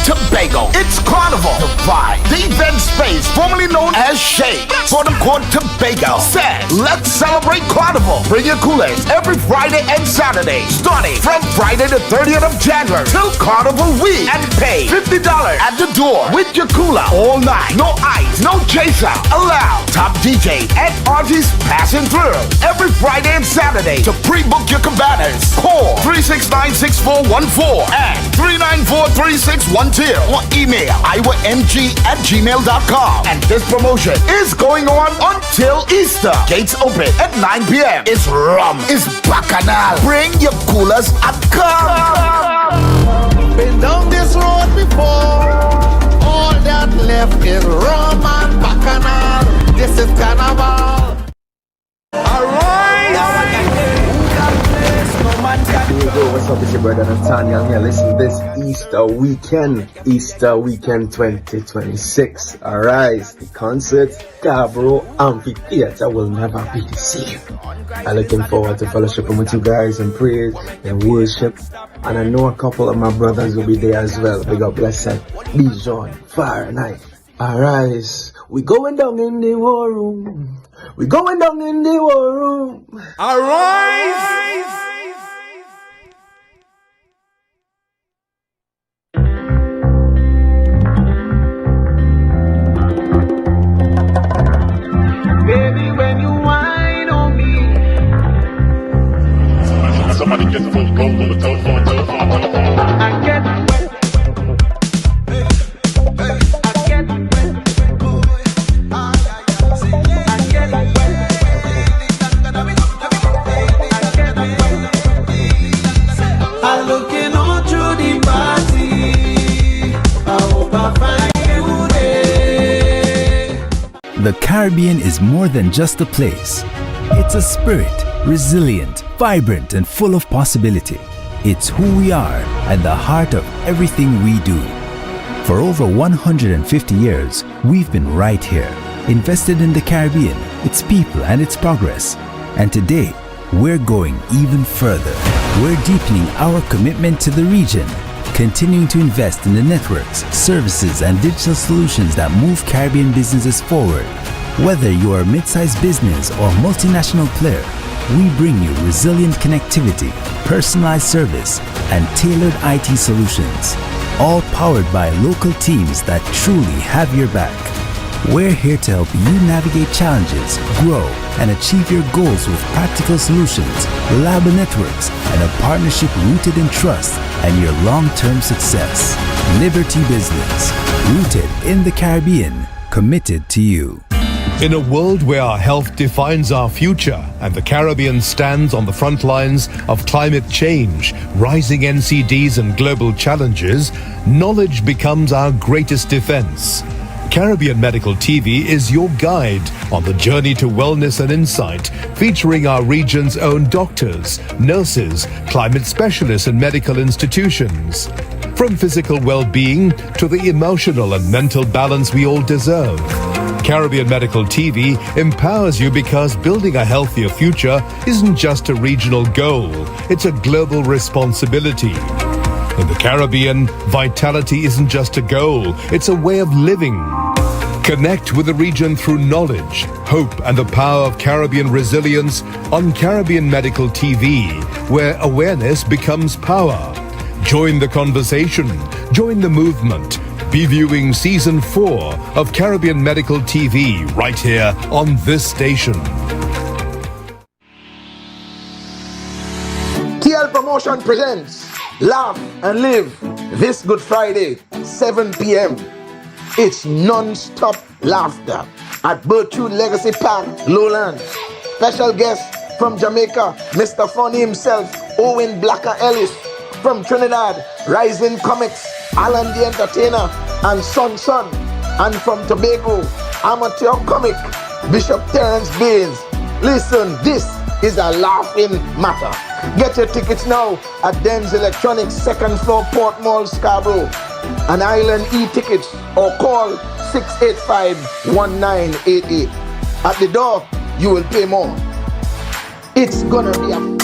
Tobago. It's Carnival. The Vibe. The event space, formerly known as Shade, for the court Tobago, says, let's celebrate Carnival. Bring your coolers every Friday and Saturday, starting from Friday the 30th of January till Carnival week, and pay $50 at the door with your cooler all night. No ice, no chaser allowed. Top DJ and artists passing through every Friday and Saturday. To pre-book your cabanas, call 369-6414 and 394-3612 or email iwamg@gmail.com. And this promotion is going on until Easter. Gates open at 9 p.m. It's rum, it's bacchanal. Bring your coolers and come. Been down this road before. All that left is rum and bacchanal. This is Carnival. What's up, it's your brother Nathaniel here. Listen, this Easter weekend 2026. Arise, the concert, Tobago Amphitheater will never be the same. I'm looking forward to fellowshipping with you guys in praise and worship. And I know a couple of my brothers will be there as well. Big up, blessed, Bijon, Fire Night. Arise, we going down in the war room. We going down in the war room. Arise! Baby, when you whine on me. Somebody get the phone, on the telephone. I get wet. I'm looking all through the party. I hope I find you there. The Caribbean is more than just a place. It's a spirit, resilient, vibrant, and full of possibility. It's who we are and the heart of everything we do. For over 150 years, we've been right here, invested in the Caribbean, its people and its progress. And today, we're going even further. We're deepening our commitment to the region, continuing to invest in the networks, services and digital solutions that move Caribbean businesses forward. Whether you are a mid-sized business or multinational player, we bring you resilient connectivity, personalized service, and tailored IT solutions, all powered by local teams that truly have your back. We're here to help you navigate challenges, grow, and achieve your goals with practical solutions, reliable networks, and a partnership rooted in trust and your long-term success. Liberty Business, rooted in the Caribbean, committed to you. In a world where our health defines our future and the Caribbean stands on the front lines of climate change, rising NCDs and global challenges, knowledge becomes our greatest defense. Caribbean Medical TV is your guide on the journey to wellness and insight, featuring our region's own doctors, nurses, climate specialists and medical institutions. From physical well-being to the emotional and mental balance we all deserve. Caribbean Medical TV empowers you because building a healthier future isn't just a regional goal, it's a global responsibility. In the Caribbean, vitality isn't just a goal, it's a way of living. Connect with the region through knowledge, hope, and the power of Caribbean resilience on Caribbean Medical TV, where awareness becomes power. Join the conversation, join the movement. Be viewing Season 4 of Caribbean Medical TV right here on this station. TL Promotion presents Laugh and Live this Good Friday, 7 p.m. It's non-stop laughter at Birchwood Legacy Park, Lowlands. Special guest from Jamaica, Mr. Funny himself, Owen Blacker Ellis. From Trinidad, Rising Comics, Alan the Entertainer, and Son Son. And from Tobago, amateur comic, Bishop Terence Baines. Listen, this is a laughing matter. Get your tickets now at Den's Electronics, 2nd floor, Port Mall, Scarborough. An Island e-tickets or call 685-1988. At the door, you will pay more. It's gonna be a...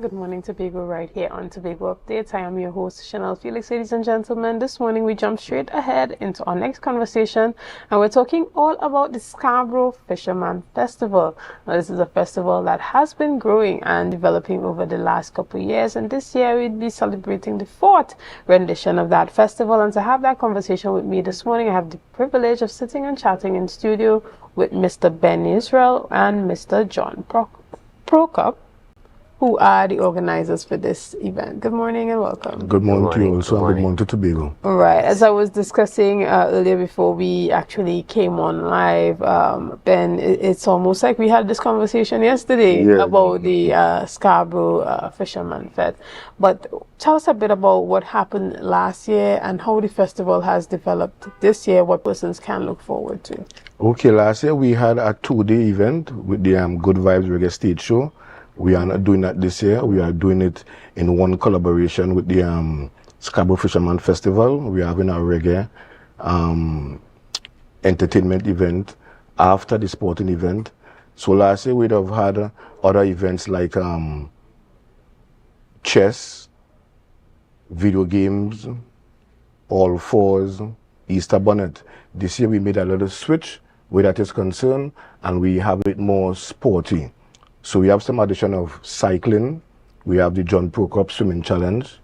Good morning, Tobago, right here on Tobago Updates. I am your host, Chanel Felix. Ladies and gentlemen, this morning we jump straight ahead into our next conversation, and we're talking all about the Scarborough Fisherman Festival. Now, this is a festival that has been growing and developing over the last couple of years, and this year we'll be celebrating the 4th rendition of that festival. And to have that conversation with me this morning, I have the privilege of sitting and chatting in studio with Mr. Ben Israel and Mr. John Prokop, who are the organizers for this event. Good morning and welcome. Good morning to you also, and good morning to Tobago. All right, as I was discussing earlier before we actually came on live, Ben, it's almost like we had this conversation yesterday about the Scarborough Fisherman Fest. But tell us a bit about what happened last year and how the festival has developed this year, what persons can look forward to. Okay, last year we had a 2-day event with the Good Vibes Reggae Stage Show. We are not doing that this year. We are doing it in one collaboration with the Scarborough Fisherman Festival. We are having a reggae entertainment event after the sporting event. So last year we'd have had other events like chess, video games, all fours, Easter bonnet. This year we made a little switch where that is concerned, and we have it more sporty. So we have some addition of cycling. We have the John Prokop Swimming Challenge.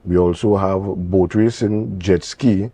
We also have boat racing, jet ski,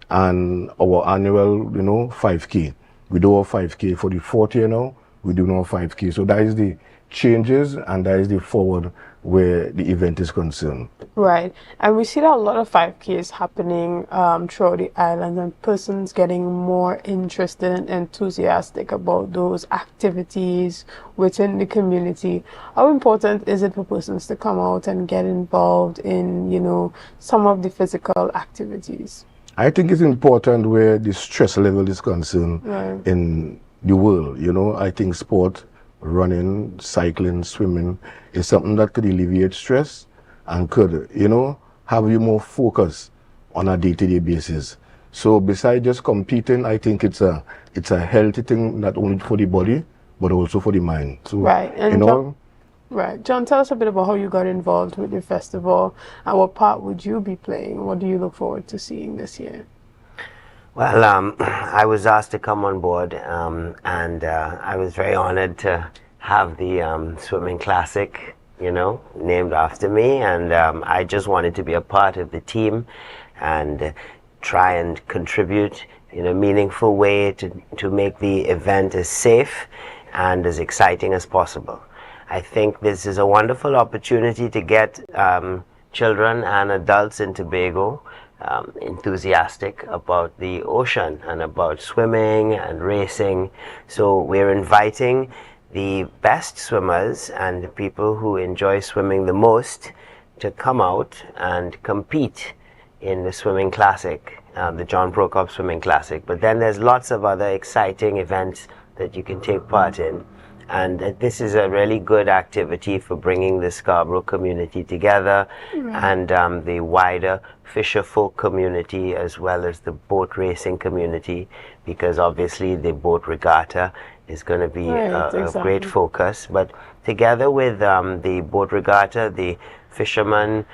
and our annual, 5K. We do our 5K for the 4th year now. We do now 5K. So that is the changes, and that is the forward where the event is concerned. Right, and we see that a lot of 5Ks happening throughout the island, and persons getting more interested and enthusiastic about those activities within the community. How important is it for persons to come out and get involved in, some of the physical activities? I think it's important where the stress level is concerned in the world. I think sport, running, cycling, swimming is something that could alleviate stress and could, have you more focus on a day-to-day basis. So besides just competing, I think it's a healthy thing, not only for the body, but also for the mind. So, right. And John, tell us a bit about how you got involved with the festival, and what part would you be playing? What do you look forward to seeing this year? Well, I was asked to come on board, and I was very honored to have the swimming classic, named after me, and I just wanted to be a part of the team and try and contribute in a meaningful way to make the event as safe and as exciting as possible. I think this is a wonderful opportunity to get children and adults in Tobago enthusiastic about the ocean and about swimming and racing. So we're inviting the best swimmers and the people who enjoy swimming the most to come out and compete in the swimming classic, the John Prokop Swimming Classic. But then there's lots of other exciting events that you can take part in. And this is a really good activity for bringing the Scarborough community together, and the wider fisher folk community, as well as the boat racing community, because obviously the boat regatta is going to be a great focus. But together with the boat regatta, the fisherman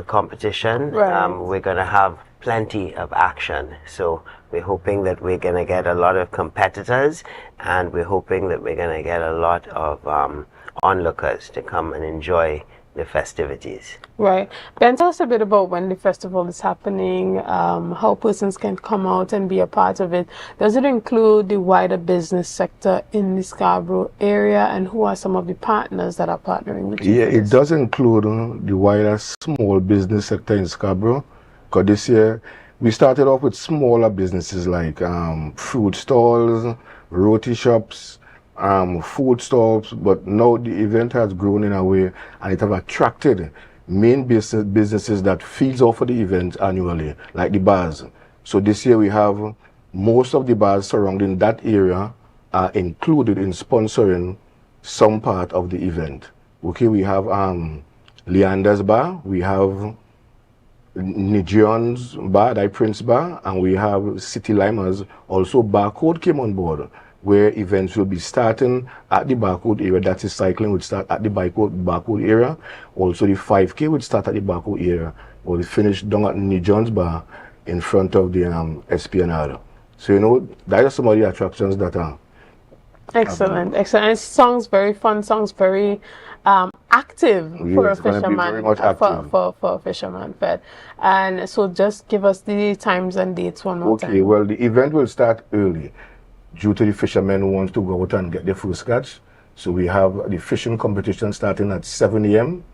competition, we're going to have plenty of action. So we're hoping that we're going to get a lot of competitors, and we're hoping that we're going to get a lot of onlookers to come and enjoy the festivities. Right. Ben, tell us a bit about when the festival is happening, how persons can come out and be a part of it. Does it include the wider business sector in the Scarborough area, and who are some of the partners that are partnering with you? Yeah, it does include the wider small business sector in Scarborough, because this year we started off with smaller businesses like fruit stalls, roti shops, food stalls, but now the event has grown in a way, and it has attracted main businesses that feeds off of the event annually, like the bars. So this year we have most of the bars surrounding that area are included in sponsoring some part of the event. Okay, we have Leander's Bar, we have Nigion's Bar, Die Prince Bar, and we have City Limers. Also Barcode came on board, where events will be starting at the Barcode area. That is, cycling would start at the Barcode area. Also the 5K would start at the Barcode area, or we finish down at Nigion's Bar in front of the Espionade. So that are some of the attractions that are excellent. Excellent. And it sounds very fun, sounds very active for a fisherman, for a fisherman fed. And so just give us the times and dates one more time. Okay, well, the event will start early due to the fishermen who want to go out and get their first catch. So we have the fishing competition starting at 7 a.m.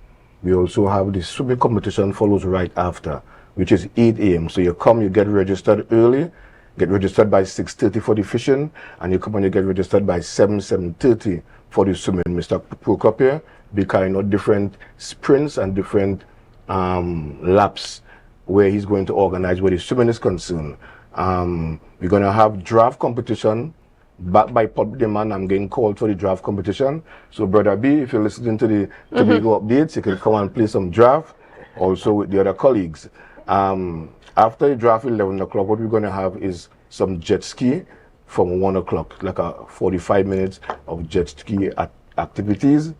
We also have the swimming competition follows right after, which is 8 a.m. So you come, you get registered early, get registered by 6:30 for the fishing, and you come and you get registered by 7:30 for the swimming. Mr. Prokop here, because different sprints and different laps where he's going to organize where the swimming is concerned. We're going to have draft competition backed by public demand. I'm getting called for the draft competition. So Brother B, if you're listening to the Tobago updates, you can come and play some draft also with the other colleagues. After the draft 11 o'clock, what we're going to have is some jet ski from 1 o'clock, like a 45 minutes of jet ski activities.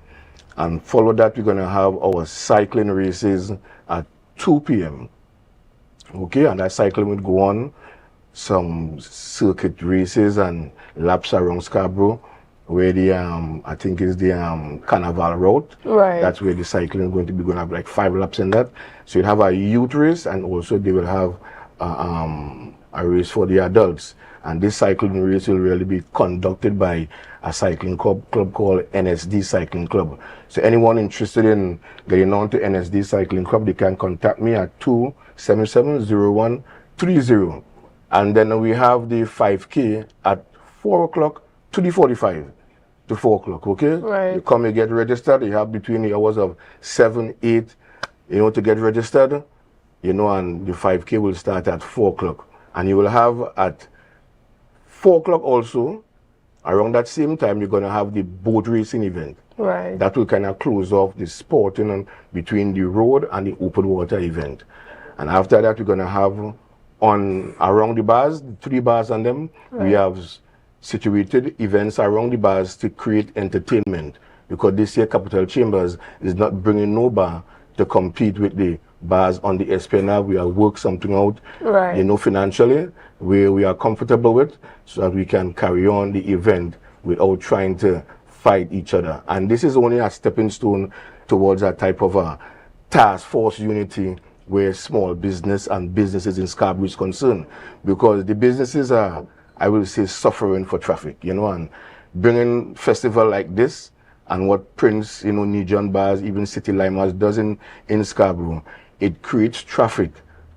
And follow that, we're going to have our cycling races at 2 p.m. Okay, and that cycling would go on, some circuit races and laps around Scarborough, where the I think is the Carnival route. Right. That's where the cycling is going to be going to have like 5 laps in that. So you'll have a youth race, and also they will have a race for the adults. And this cycling race will really be conducted by a cycling club called NSD Cycling Club. So anyone interested in getting on to NSD Cycling Club, they can contact me at 277-0130. And then we have the 5K at 4 o'clock to the 45 to 4 o'clock, okay? Right. You come, you get registered, you have between the hours of 7, 8, to get registered, and the 5K will start at 4 o'clock. And you will have at 4 o'clock also, around that same time, you're going to have the boat racing event. Right. That will kind of close off the sporting between the road and the open water event. And after that, we're going to have around the bars, 3 bars on them, we have situated events around the bars to create entertainment, because this year Capital Chambers is not bringing no bar to compete with the bars on the Esplanade. We have worked something out, financially, where we are comfortable with, so that we can carry on the event without trying to fight each other. And this is only a stepping stone towards a type of a task force unity where small business and businesses in Scarborough is concerned, because the businesses are, I will say, suffering for traffic, and bringing festival like this and what Prince, Nijan Bars, even City Limers does in Scarborough, it creates traffic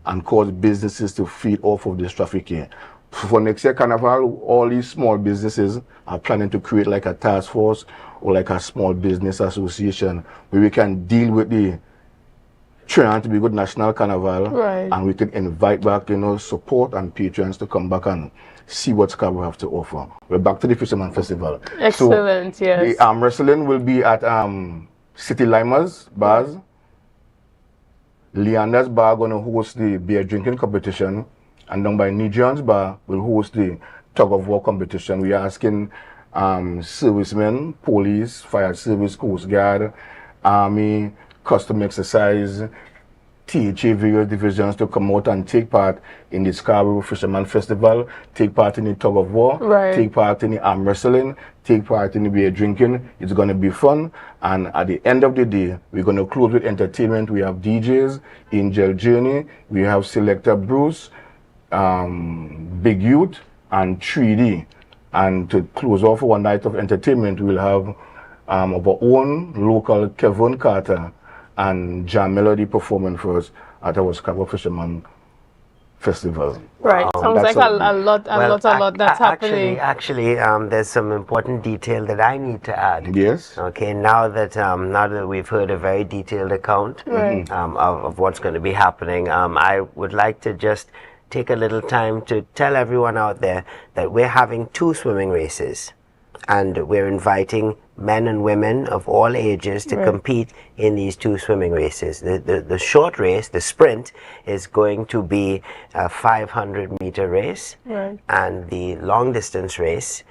and causes businesses to feed off of this traffic here. For next year Carnival, all these small businesses are planning to create like a task force or like a small business association where we can deal with the trying to be good national carnival, and we can invite back, support and patrons to come back and see what Scarborough have to offer. We're back to the Fisherman Festival. Excellent, so yes. The arm wrestling will be at City Limers Bars. Leander's Bar going to host the beer drinking competition, and down by Nijan's Bar will host the tug of war competition. We are asking servicemen, police, fire service, coast guard, army, custom exercise, THA various divisions to come out and take part in the Scarborough Fisherman Festival, take part in the tug of war, take part in the arm wrestling, take part in the beer drinking. It's going to be fun. And at the end of the day, we're going to close with entertainment. We have DJs, Angel Journey, we have Selector Bruce, Big Youth, and 3D. And to close off one night of entertainment, we'll have our own local Kevin Carter and Jam Melody performing for us at our Scarborough Fisherman Festival. Right, sounds like a lot that's happening. Actually, there's some important detail that I need to add. Yes. Okay, now that we've heard a very detailed account of what's going to be happening, I would like to just take a little time to tell everyone out there that we're having 2 swimming races, and we're inviting men and women of all ages to compete in these 2 swimming races. The short race, the sprint, is going to be a 500-meter race, and the long distance race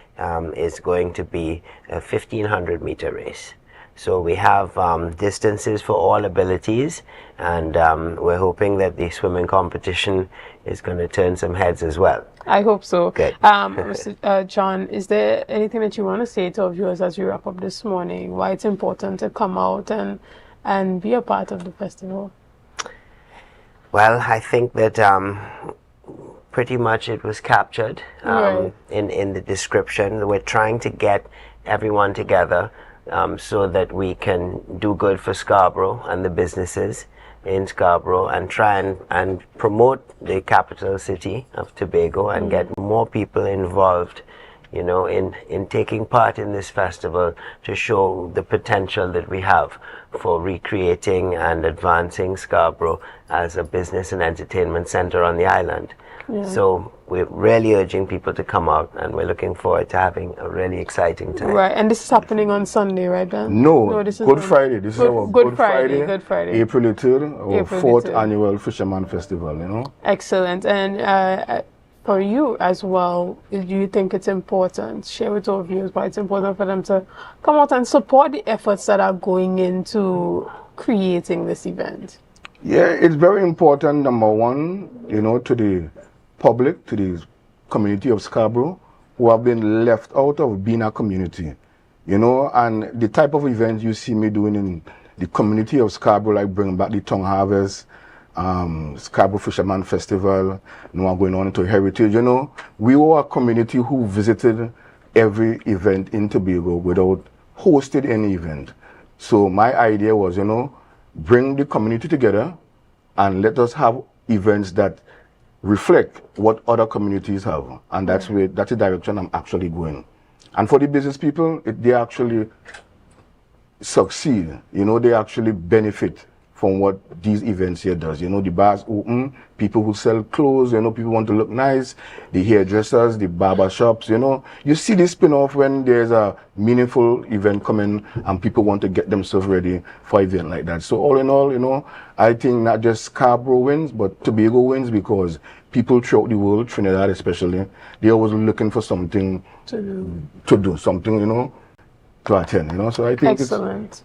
is going to be a 1,500-meter race. So we have distances for all abilities, and we're hoping that the swimming competition is going to turn some heads as well. I hope so. Good. Mr. John, is there anything that you want to say to our viewers as we wrap up this morning? Why it's important to come out and be a part of the festival? Well, I think that pretty much it was captured in the description. We're trying to get everyone together so that we can do good for Scarborough and the businesses in Scarborough, and try and promote the capital city of Tobago and get more people involved, in taking part in this festival, to show the potential that we have for recreating and advancing Scarborough as a business and entertainment center on the island. So we're really urging people to come out, and we're looking forward to having a really exciting time. Right, and this is happening on Sunday, right, Ben? No, this is Good Friday. This is our Good Friday, April 3rd, our 4th annual Fisherman Festival, Excellent. And for you as well, do you think it's important, share with our viewers why it's important for them to come out and support the efforts that are going into creating this event? Yeah, it's very important, number one, to the public, to the community of Scarborough, who have been left out of being a community, and the type of events you see me doing in the community of Scarborough, like bringing back the tongue harvest, Scarborough Fisherman Festival, going on into heritage, we were a community who visited every event in Tobago without hosting any event. So my idea was, bring the community together and let us have events that reflect what other communities have. And that's the direction I'm actually going. And for the business people, they actually succeed. They actually benefit from what these events here does. The bars open, people who sell clothes, people want to look nice, the hairdressers, the barber shops, You see this spin-off when there's a meaningful event coming and people want to get themselves ready for an event like that. So all in all, I think not just Scarborough wins, but Tobago wins because people throughout the world, Trinidad especially, they're always looking for something to do something, to attend, So I think excellent.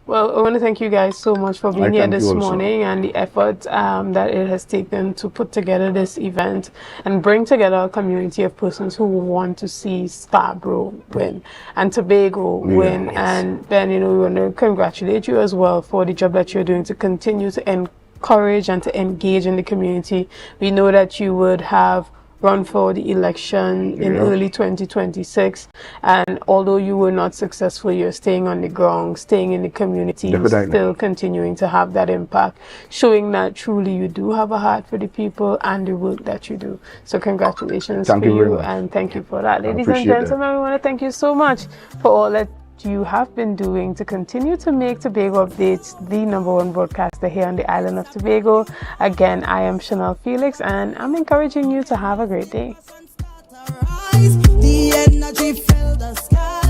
Well, I want to thank you guys so much for being here this morning and the effort that it has taken to put together this event and bring together a community of persons who want to see Scarborough win and Tobago win. And then, we want to congratulate you as well for the job that you're doing to continue to encourage and to engage in the community. We know that you would have run for the election in early 2026, and although you were not successful, you're staying on the ground, staying in the community, still continuing to have that impact, showing that truly you do have a heart for the people and the work that you do. So congratulations to you, and thank you for that. Ladies and gentlemen, we want to thank you so much for all that you have been doing to continue to make Tobago Updates the #1 broadcaster here on the island of Tobago. Again, I am Chanel Felix, and I'm encouraging you to have a great day. The energy filled the sky.